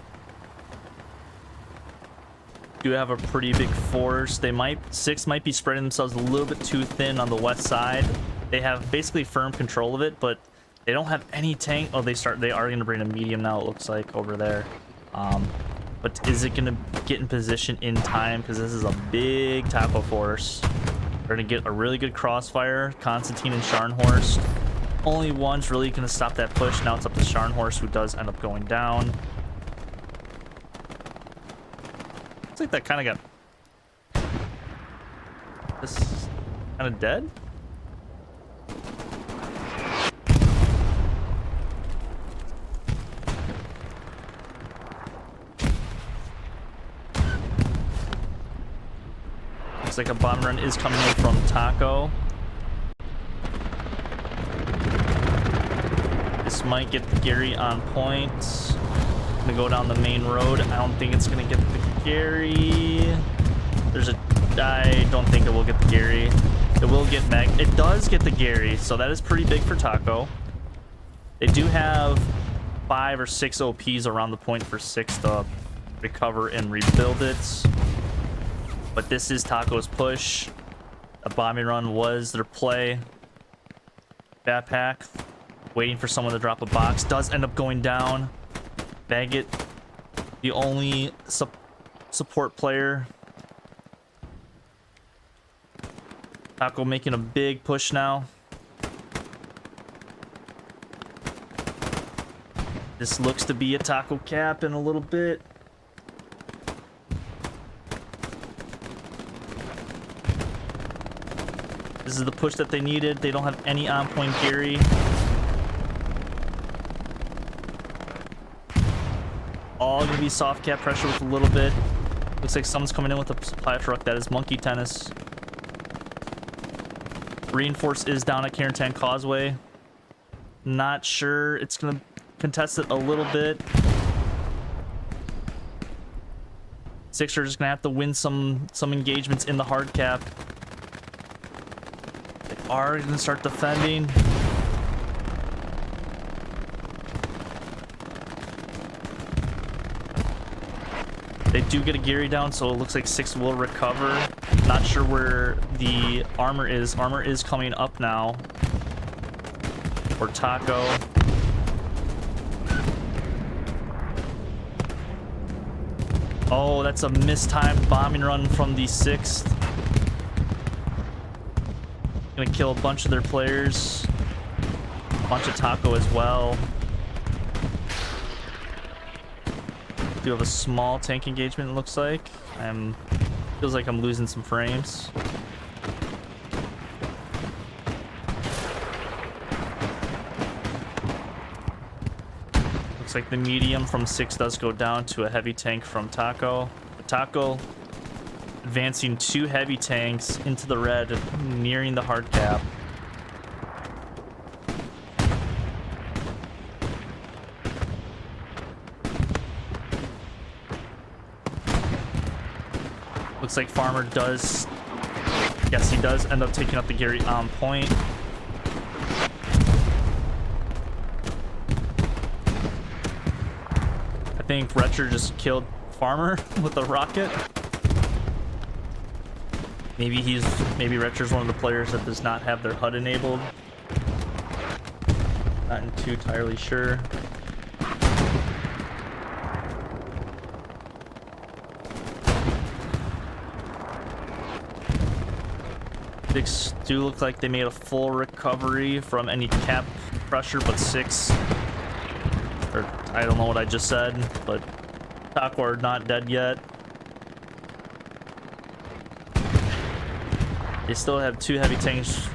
Do have a pretty big force. 6 might be spreading themselves a little bit too thin on the west side. They have basically firm control of it, but they don't have any tank. Oh, they are going to bring a medium now, it looks like, over there. But is it going to get in position in time? Because this is a big Taco force. They're going to get a really good crossfire. Constantine and Scharnhorst. Only one's really going to stop that push. Now it's up to Scharnhorst, who does end up going down. Looks like that kind of got this kind of dead. Looks like a bomb run is coming in from Taco. This might get Gary on point. Gonna go down the main road. I don't think it's gonna get the Gary. I don't think it will get the Gary. It will get Meg. It does get the Gary, so that is pretty big for Taco. They do have 5 or 6 OPs around the point for 6 to recover and rebuild it. But this is Taco's push. A bombing run was their play. Backpack. Waiting for someone to drop a box. Does end up going down. Baggett, the only support player. Taco making a big push now. This looks to be a Taco cap in a little bit. This is the push that they needed. They don't have any on-point Gary. All gonna be soft cap pressure with a little bit. Looks like someone's coming in with a supply truck. That is Monkey Tennis. Reinforce is down at Carentan Causeway. Not sure. It's gonna contest it a little bit. Sixers is gonna have to win some engagements in the hard cap. They are gonna start defending. They do get a Gary down, so it looks like 6 will recover. Not sure where the armor is. Armor is coming up now for Taco. Oh, that's a mistimed bombing run from the 6th. Gonna kill a bunch of their players. A bunch of Taco as well. Do have a small tank engagement, it looks like. Feels like I'm losing some frames. Looks like the medium from 6 does go down to a heavy tank from Taco. Taco advancing 2 heavy tanks into the red, nearing the hard cap. Looks like Farmer does, yes, he does end up taking up the Gary on point. I think Retcher just killed Farmer with a rocket. Maybe Retcher's one of the players that does not have their HUD enabled. Not too entirely sure. Six do look like they made a full recovery from any cap pressure, but 6, or I don't know what I just said, but Taco are not dead yet. They still have 2 heavy tanks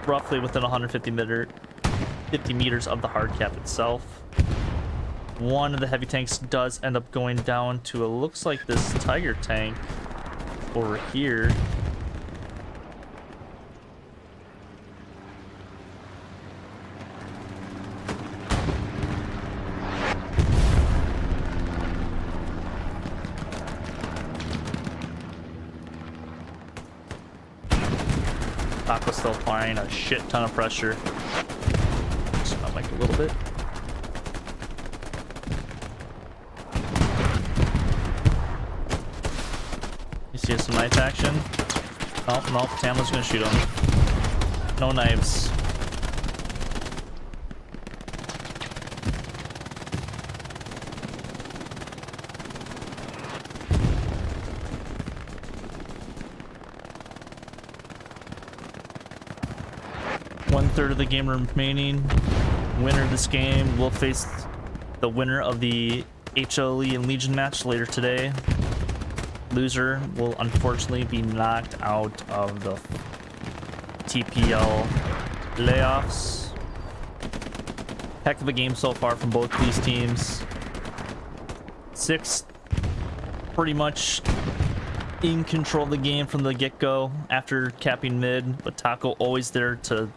roughly within 50 meters of the hard cap itself. One of the heavy tanks does end up going down to, it looks like this Tiger tank over here. Taco's still applying a shit ton of pressure. Just my mic a little bit. You see some knife action? Oh, no, Tamla's gonna shoot him. No knives. One-third of the game remaining. Winner of this game will face the winner of the HLE and Legion match later today. Loser will unfortunately be knocked out of the TPL playoffs. Heck of a game so far from both these teams. 6 pretty much in control of the game from the get-go after capping mid, but Taco always there to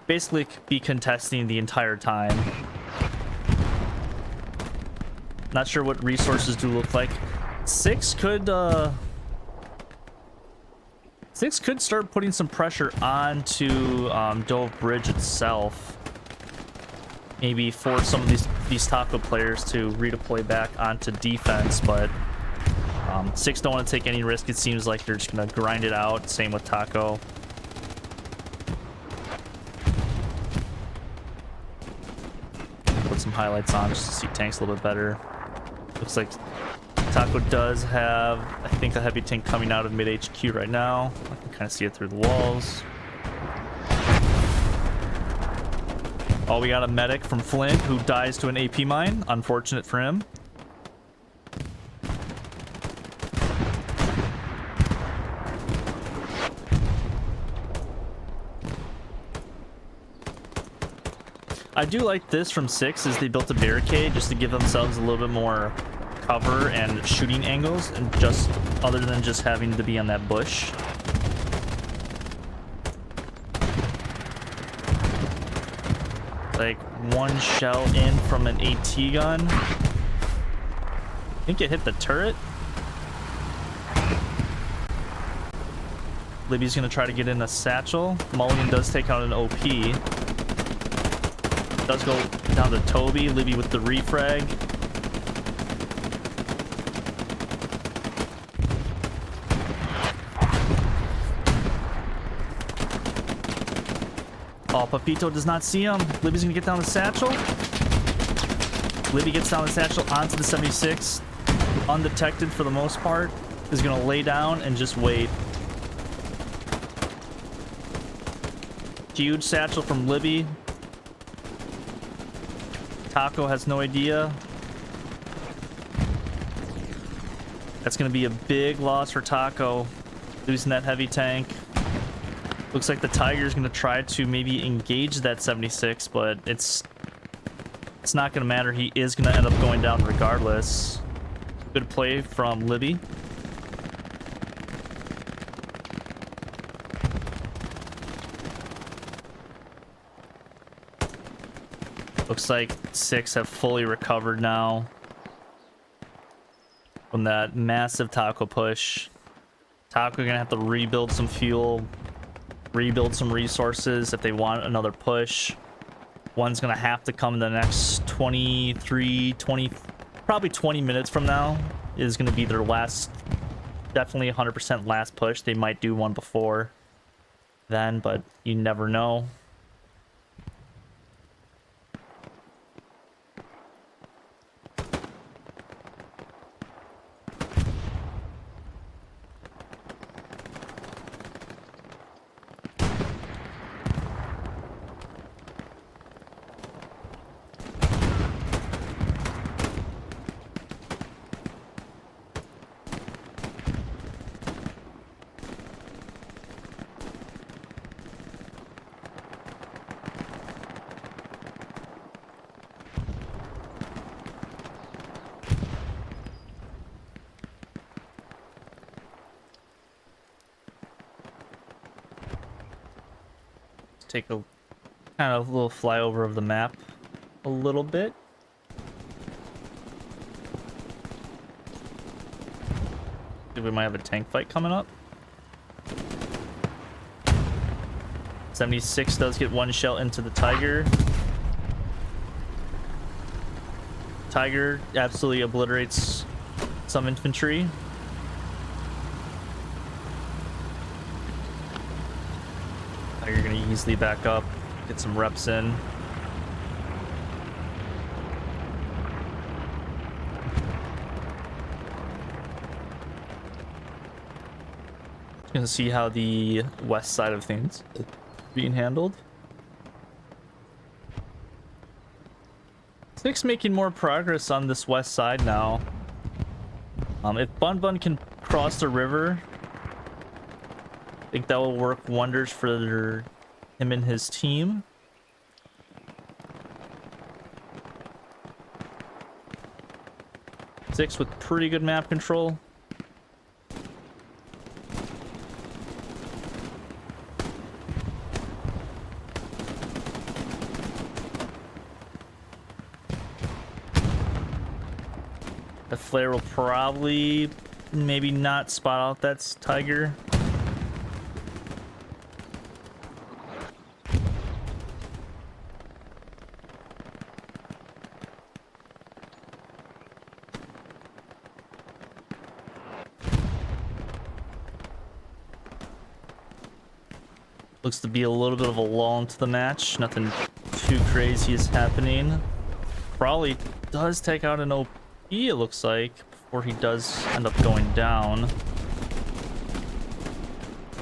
basically be contesting the entire time. Not sure what resources do look like. Six could start putting some pressure onto Dove Bridge itself. Maybe force some of these Taco players to redeploy back onto defense, but Six don't want to take any risk. It seems like they're just gonna grind it out. Same with Taco. Put some highlights on just to see tanks a little bit better. Looks like Taco does have, I think, a heavy tank coming out of mid HQ right now. I can kind of see it through the walls. Oh, we got a medic from Flint who dies to an AP mine. Unfortunate for him. I do like this from Six, is they built a barricade just to give themselves a little bit more cover and shooting angles, and just other than just having to be on that bush. Like one shell in from an AT gun. I think it hit the turret. Libby's gonna try to get in a satchel. Mulligan does take out an OP. Does go down to Toby. Libby with the refrag. Oh, Papito does not see him. Libby's gonna get down the satchel. Libby gets down the satchel onto the 76. Undetected for the most part. Is gonna lay down and just wait. Huge satchel from Libby. Taco has no idea. That's going to be a big loss for Taco, losing that heavy tank. Looks like the Tiger's going to try to maybe engage that 76, but it's not going to matter. He is going to end up going down regardless. Good play from Libby. Looks like Six have fully recovered now from that massive Taco push. Taco gonna have to rebuild some fuel, rebuild some resources if they want another push. One's gonna have to come in the next 23, 20, probably 20 minutes from now is gonna be their last, definitely 100% last push. They might do one before then, but you never know. Take a kind of little flyover of the map a little bit. We might have a tank fight coming up. 76 does get one shell into the Tiger. Tiger absolutely obliterates some infantry. You're gonna easily back up, get some reps in. Just gonna see how the west side of things is being handled. Six making more progress on this west side now. If Bun Bun can cross the river, I think that will work wonders for him and his team. Six with pretty good map control. flare will probably maybe not spot out that Tiger. Looks to be a little bit of a lull into the match. Nothing too crazy is happening. Probably does take out an OP, it looks like, before he does end up going down.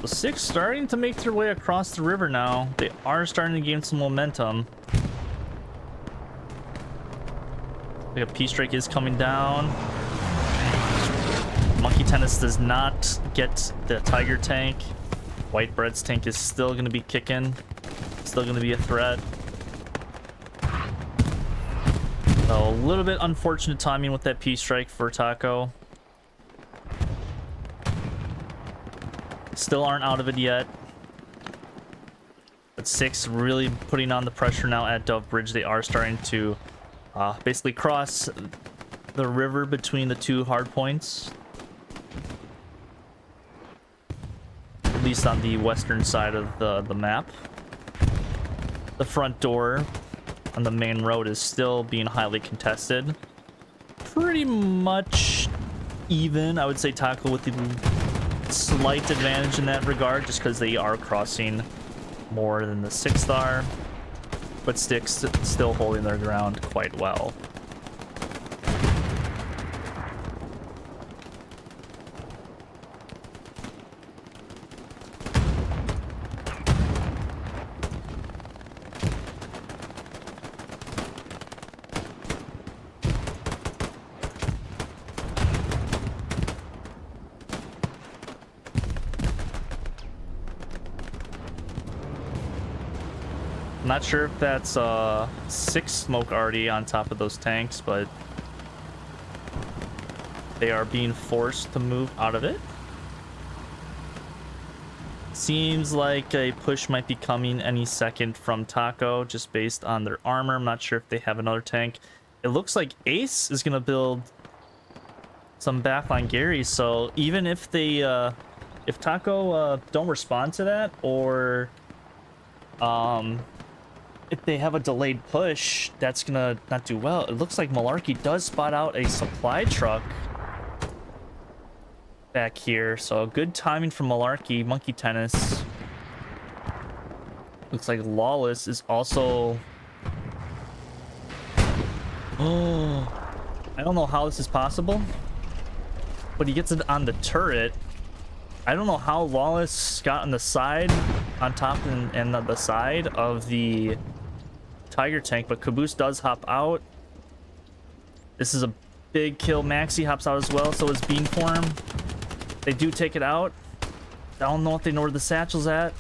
The 6 starting to make their way across the river now. They are starting to gain some momentum. Like a P-Strike is coming down. Monkey Tennis does not get the Tiger tank. White Bread's tank is still going to be kicking. Still going to be a threat. So a little bit unfortunate timing with that P-Strike for Taco. Still aren't out of it yet. But 6 really putting on the pressure now at Dove Bridge. They are starting to basically cross the river between the 2 hard points. At least on the western side of the map. The front door on the main road is still being highly contested. Pretty much even, I would say Taco with the slight advantage in that regard, just because they are crossing more than the 6th are. But Sticks still holding their ground quite well. Not sure if that's 6 smoke already on top of those tanks, but they are being forced to move out of it. Seems like a push might be coming any second from Taco, just based on their armor. I'm not sure if they have another tank. It looks like Ace is gonna build some backline Gary, so even if they if Taco don't respond to that, or if they have a delayed push, that's gonna not do well. It looks like Malarkey does spot out a supply truck back here, so good timing from Malarkey. Monkey Tennis. Looks like Lawless is also... Oh, I don't know how this is possible, but he gets it on the turret. I don't know how Lawless got on the side, on top and the side of the Tiger tank, but Caboose does hop out. This is a big kill. Maxi hops out as well, so is Beanform. They do take it out. I don't know if they know where the satchel's at.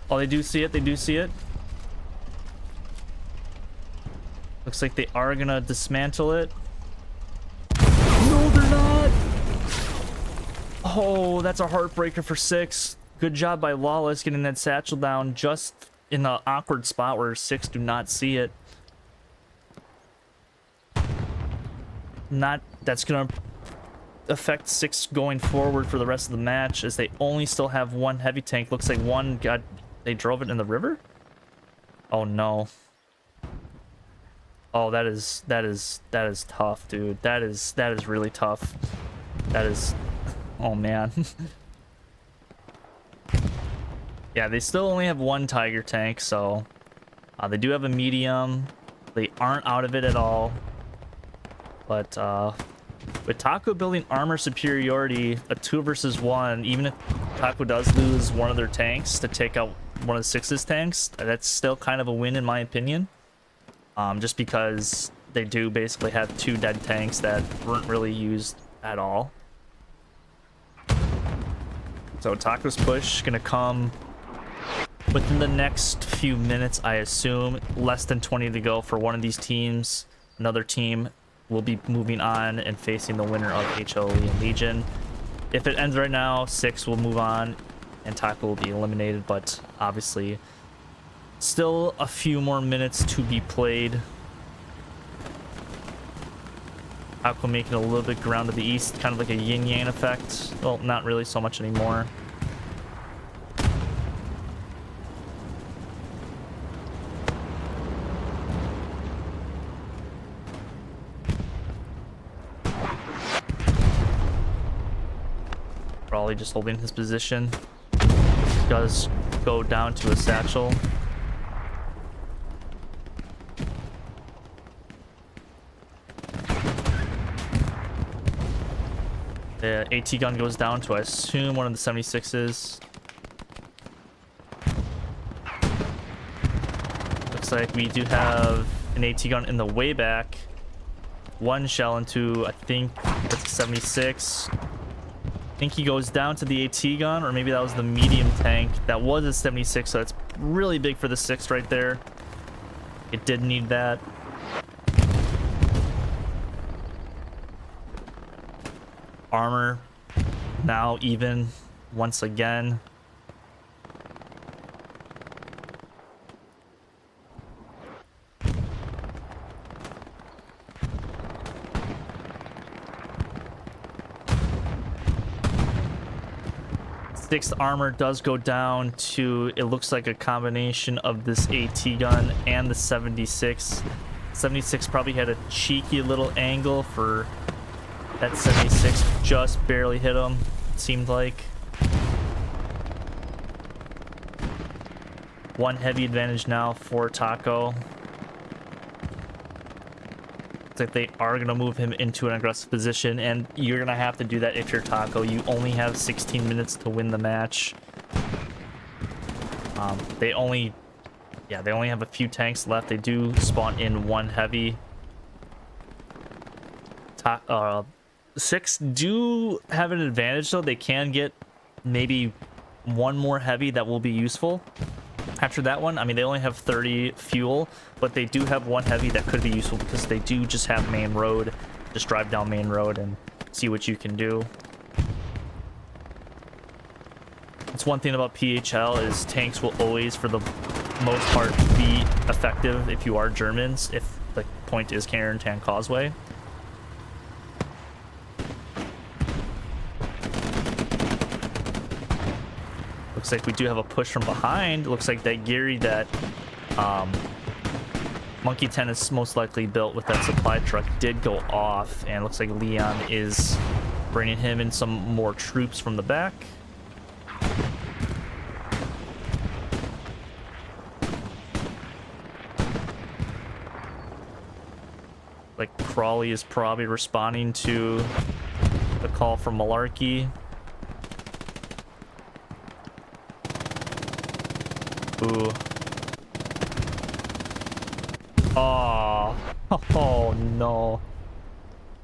Oh, they do see it. They do see it. Looks like they are gonna dismantle it. No, they're not. Oh, that's a heartbreaker for 6. Good job by Lawless getting that satchel down just in an awkward spot where 6 do not see it. That's gonna affect 6 going forward for the rest of the match, as they only still have 1 heavy tank. Looks like one they drove it in the river. Oh no. Oh, that is tough, dude. That is really tough. That is, oh man. Yeah, they still only have 1 Tiger tank, so they do have a medium. They aren't out of it at all. But with Taco building armor superiority, a 2 versus 1, even if Taco does lose one of their tanks to take out one of the 6's tanks, that's still kind of a win in my opinion. Just because they do basically have 2 dead tanks that weren't really used at all. So Taco's push gonna come within the next few minutes, I assume. Less than 20 to go for one of these teams. Another team will be moving on and facing the winner of HLE and Legion. If it ends right now, 6 will move on and Taco will be eliminated, but obviously still a few more minutes to be played. Taco making a little bit ground to the east, kind of like a yin-yang effect. Well, not really so much anymore. Probably just holding his position. Does go down to a satchel. The AT gun goes down to, I assume, one of the 76s. Looks like we do have an AT gun in the way back. One shell into, I think, that's 76. I think he goes down to the AT gun, or maybe that was the medium tank. That was a 76, so that's really big for the 6 right there. It did need that. Armor now even once again. Sixth armor does go down to, it looks like a combination of this AT gun and the 76. 76 probably had a cheeky little angle for that 76, just barely hit him, it seemed like. One heavy advantage now for Taco. Looks like they are going to move him into an aggressive position, and you're going to have to do that if you're Taco. You only have 16 minutes to win the match. They only have a few tanks left. They do spawn in one heavy. 6 do have an advantage, though. They can get maybe one more heavy that will be useful. After that one, I mean, they only have 30 fuel, but they do have one heavy that could be useful because they do just have main road. Just drive down main road and see what you can do. It's one thing about PHL is tanks will always, for the most part, be effective if you are Germans, if the point is Carentan Causeway. Looks like we do have a push from behind. Looks like that Gary that Monkey 10 is most likely built with that supply truck did go off, and looks like Leon is bringing him in some more troops from the back. Like Crawley is probably responding to the call from Malarkey. Ooh. Oh no.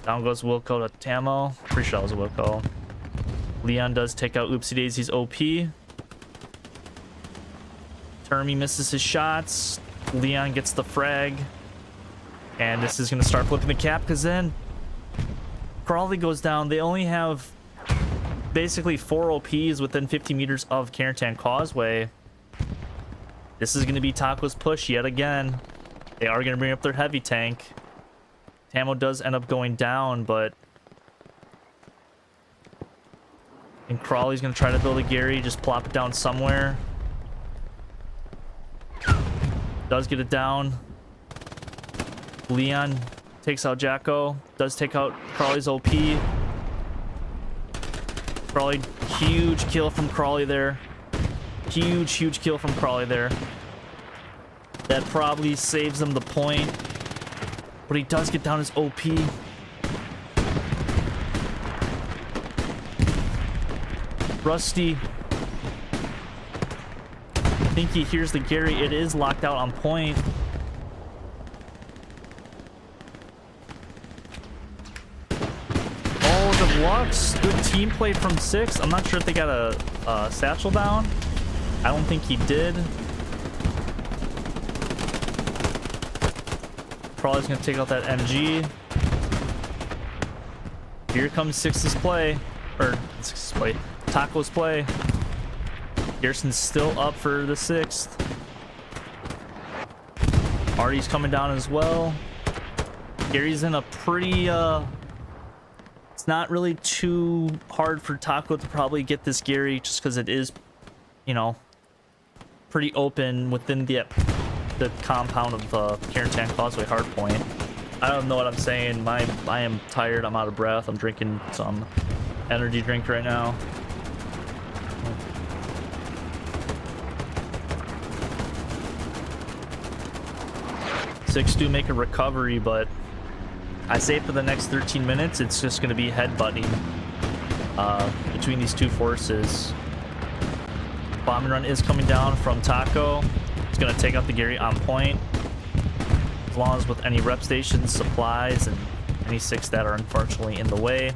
Down goes Wilco to Tamo. Pretty sure that was a Wilco. Leon does take out Oopsie Daisy's OP. Termy misses his shots. Leon gets the frag. And this is going to start flipping the cap, because then Crawley goes down. They only have basically 4 OPs within 50 meters of Carentan Causeway. This is going to be Taco's push yet again. They are going to bring up their heavy tank. Tamo does end up going down, but... And Crawley's going to try to build a Gary, just plop it down somewhere. Does get it down. Leon takes out Jacko. Does take out Crawley's OP. Crawley, huge kill from Crawley there. Huge kill from Crawley there. That probably saves him the point. But he does get down his OP. Rusty. I think he hears the Gary. It is locked out on point. Oh, the Lux. Good team play from 6. I'm not sure if they got a satchel down. I don't think he did. Probably gonna take out that MG. Here comes 6's play. Or 6's play. Taco's play. Garrison's still up for the 6th. Artie's coming down as well. Gary's in a pretty It's not really too hard for Taco to probably get this Gary just because it is, you know, pretty open within the compound of Carentan Causeway Hardpoint. I don't know what I'm saying. I am tired. I'm out of breath. I'm drinking some energy drink right now. Six do make a recovery, but I say for the next 13 minutes, it's just going to be headbutting between these two forces. Bombing run is coming down from Taco. It's going to take out the Gary on point. As long as with any rep stations, supplies, and any six that are unfortunately in the way.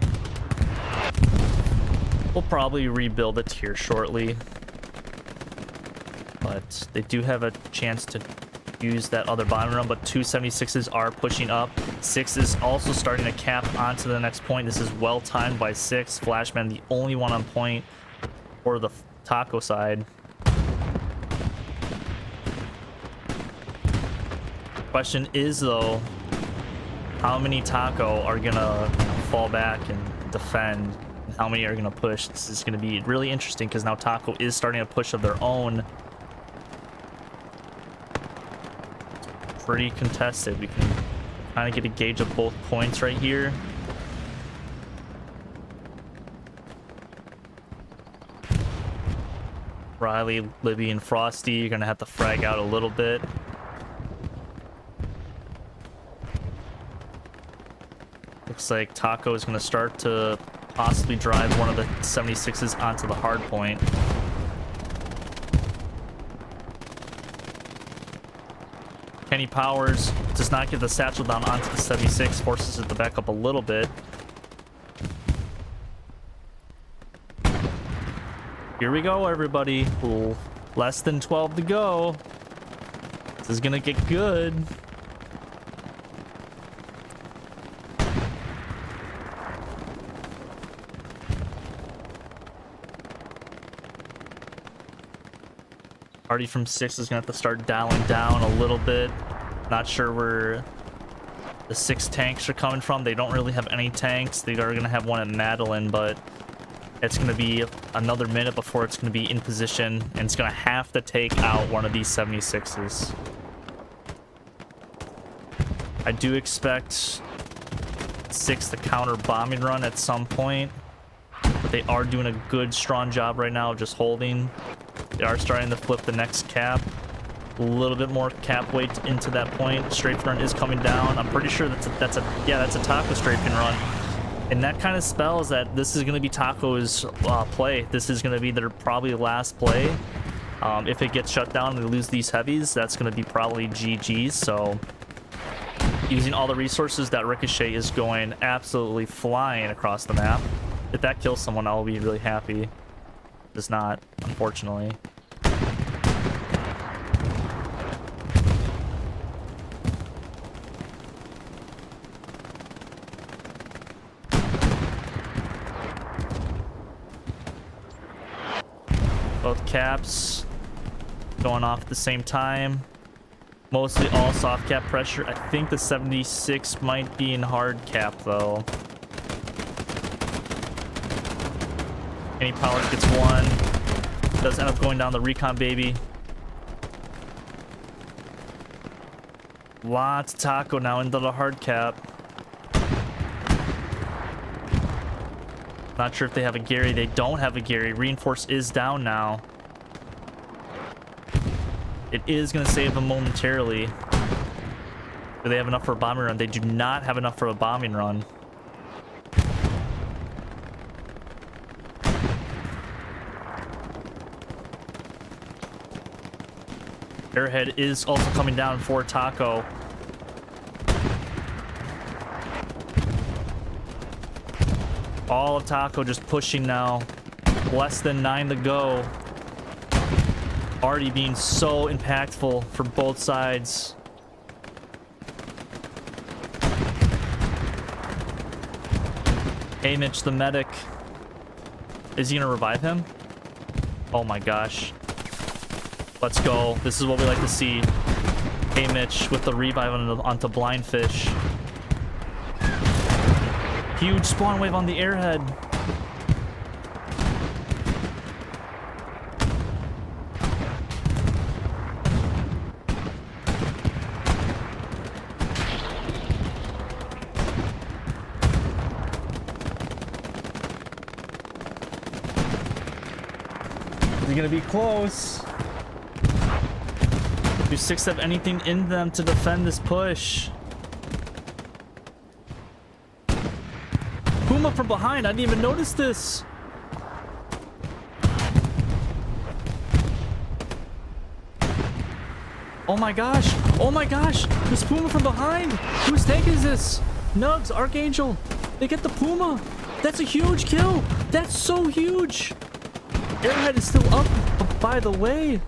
We'll probably rebuild it here shortly. But they do have a chance to use that other bombing run, but 276s are pushing up. Six is also starting to cap onto the next point. This is well timed by Six. Flashman, the only one on point for the Taco side. Question is though, how many Taco are gonna fall back and defend, and how many are gonna push? This is gonna be really interesting because now Taco is starting a push of their own. Pretty contested. We can kind of get a gauge of both points right here. Riley, Libby, and Frosty, you're gonna have to frag out a little bit. Looks like Taco is gonna start to possibly drive one of the 76s onto the hard point. Kenny Powers does not get the satchel down onto the 76, forces it to back up a little bit. Here we go, everybody. Ooh, less than 12 to go. This is gonna get good. Party from Six is gonna have to start dialing down a little bit. Not sure where the Six tanks are coming from. They don't really have any tanks. They are gonna have one at Madeline, but it's gonna be another minute before it's gonna be in position, and it's gonna have to take out one of these 76s. I do expect Six to counter bombing run at some point, but they are doing a good, strong job right now of just holding. They are starting to flip the next cap. A little bit more cap weight into that point. Strafing run is coming down. I'm pretty sure that's a Taco strafing run. And that kind of spells that this is going to be Taco's play. This is going to be their probably last play. If it gets shut down and they lose these heavies, that's going to be probably GG's. So using all the resources, that Ricochet is going absolutely flying across the map. If that kills someone, I'll be really happy. Does not, unfortunately. Both caps going off at the same time. Mostly all soft cap pressure. I think the 76 might be in hard cap though. Any power gets one. Does end up going down the recon baby. Lots of Taco now into the hard cap. Not sure if they have a Gary. They don't have a Gary. Reinforce is down now. It is going to save them momentarily. Do they have enough for a bombing run? They do not have enough for a bombing run. Airhead is also coming down for Taco. All of Taco just pushing now. Less than 9 to go. Already being so impactful for both sides. Hey, Mitch, the medic. Is he gonna revive him? Oh my gosh. Let's go. This is what we like to see. Hey, Mitch with the revive onto Blindfish. Huge spawn wave on the Airhead. They're gonna be close. Do 6 have anything in them to defend this push? Puma from behind. I didn't even notice this. Oh my gosh. Oh my gosh. This Puma from behind. Whose tank is this? Nugs, Archangel. They get the Puma. That's a huge kill. That's so huge. Airhead is still up, by the way.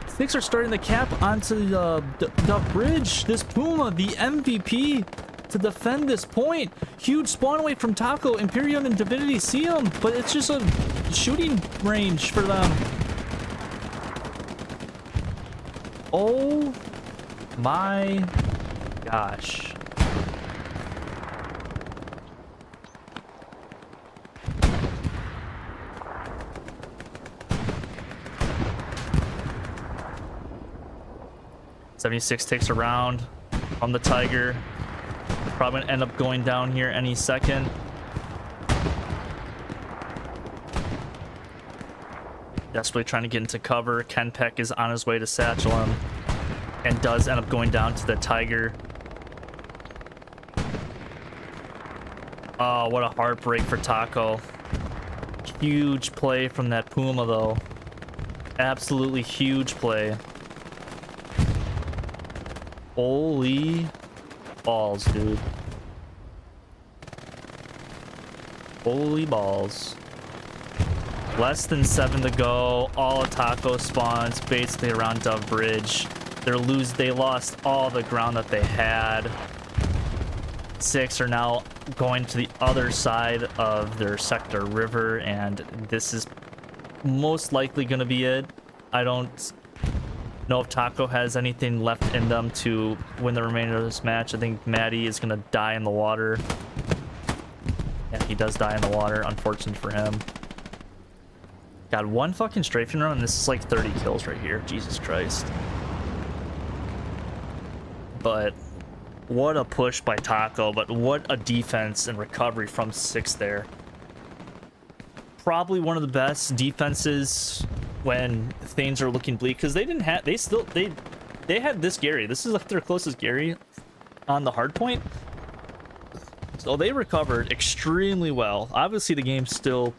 Six are starting the cap onto the bridge. This Puma, the MVP, to defend this point. Huge spawn away from Taco. Imperium and Divinity see him, but it's just a shooting range for them. Oh my gosh. '76 takes a round from the Tiger. Probably gonna end up going down here any second. Desperately trying to get into cover. Ken Peck is on his way to satchel him and does end up going down to the Tiger. Oh, what a heartbreak for Taco. Huge play from that Puma, though. Absolutely huge play. Holy balls, dude. Holy balls. Less than 7 to go. All of Taco spawns basically around Dove Bridge. They lost all the ground that they had. 6 are now going to the other side of their sector river, and this is most likely going to be it. I don't know if Taco has anything left in them to win the remainder of this match. I think Maddie is going to die in the water. Yeah, he does die in the water, unfortunate for him. God, one fucking strafing run, and this is like 30 kills right here. Jesus Christ. But what a push by Taco, but what a defense and recovery from 6 there. Probably one of the best defenses when things are looking bleak, because they had this Gary. This is like their closest Gary on the hard point. So they recovered extremely well. Obviously the game's still,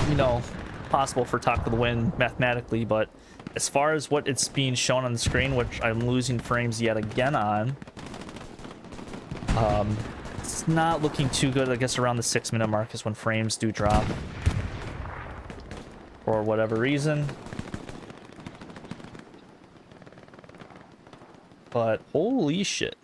you know, possible for Taco to win mathematically, but as far as what it's being shown on the screen, which I'm losing frames yet again on, it's not looking too good. I guess around the 6-minute mark is when frames do drop for whatever reason. But holy shit.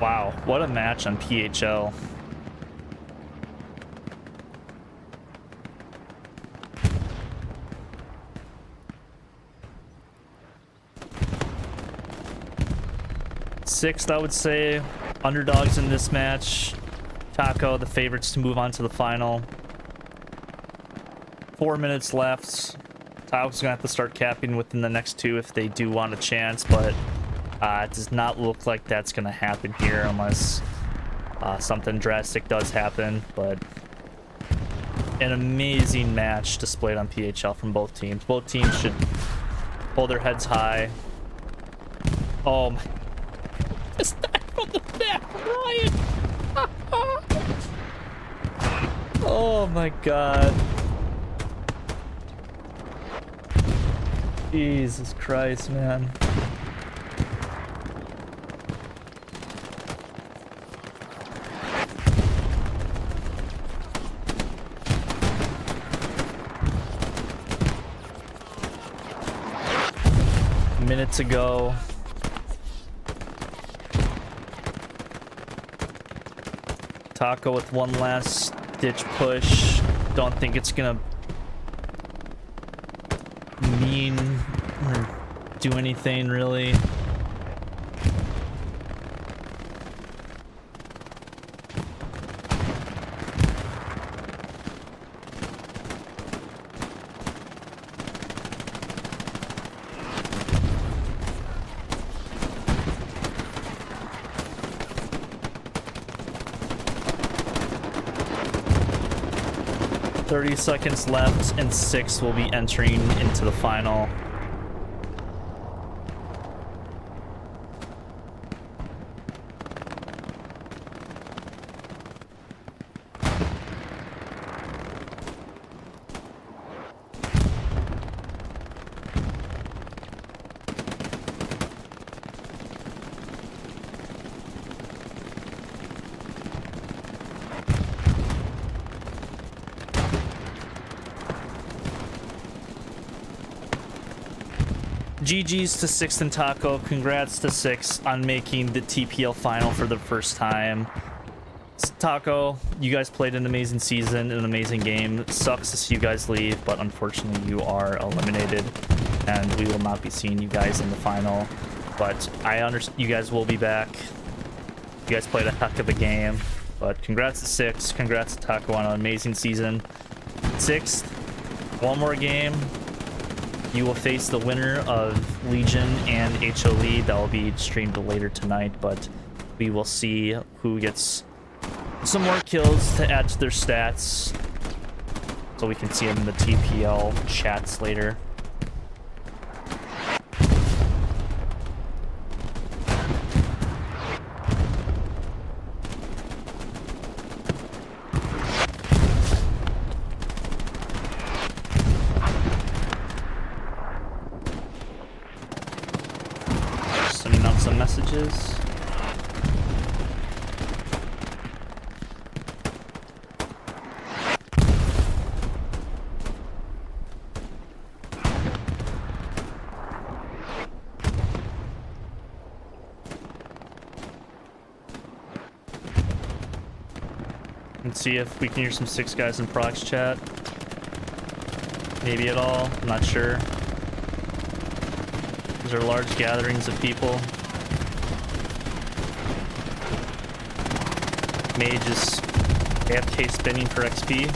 Wow, what a match on PHL. Sixth, I would say, underdogs in this match. Taco, the favorites to move on to the final. 4 minutes left. Taco's gonna have to start capping within the next 2 if they do want a chance, but it does not look like that's going to happen here unless something drastic does happen. But an amazing match displayed on PHL from both teams. Both teams should hold their heads high. Oh my. This guy from the back, Ryan. Oh my god. Jesus Christ, man. Minute to go. Taco with one last ditch push. Don't think it's gonna mean or do anything really. .30 seconds left, and 6 will be entering into the final. GG's to 6th and Taco. Congrats to 6 on making the TPL final for the first time. Taco, you guys played an amazing season, an amazing game. It sucks to see you guys leave, but unfortunately you are eliminated, and we will not be seeing you guys in the final. But I understand you guys will be back. You guys played a heck of a game, but congrats to 6. Congrats to Taco on an amazing season. 6th, one more game. You will face the winner of Legion and HLE. That will be streamed later tonight, but we will see who gets some more kills to add to their stats, so we can see them in the TPL chats later. Sending out some messages. And see if we can hear some 6 guys in Prox chat. Maybe at all, I'm not sure. These are large gatherings of people. Mage is AFK spinning for XP.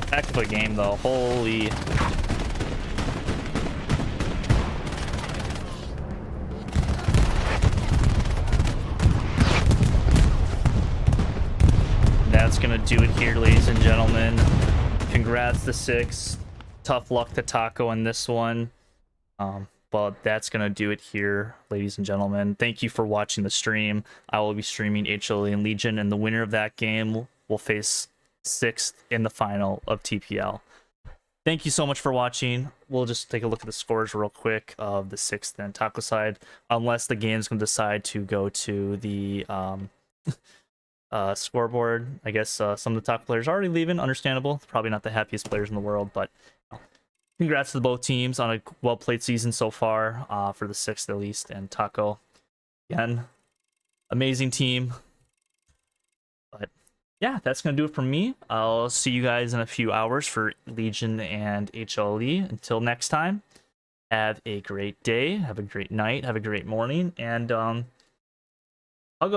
Heck of a game though, holy. That's gonna do it here, ladies and gentlemen. Congrats to 6. Tough luck to Taco in this one. But that's gonna do it here, ladies and gentlemen. Thank you for watching the stream. I will be streaming HLE and Legion, and the winner of that game will face 6th in the final of TPL. Thank you so much for watching. We'll just take a look at the scores real quick of the 6th and Taco side, unless the game's gonna decide to go to the scoreboard. I guess some of the top players are already leaving. Understandable. Probably not the happiest players in the world, but congrats to both teams on a well-played season so far, for the 6th at least. And Taco, again, amazing team. But yeah, that's gonna do it from me. I'll see you guys in a few hours for Legion and HLE. Until next time, have a great day, have a great night, have a great morning, and hug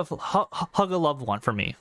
a loved one for me.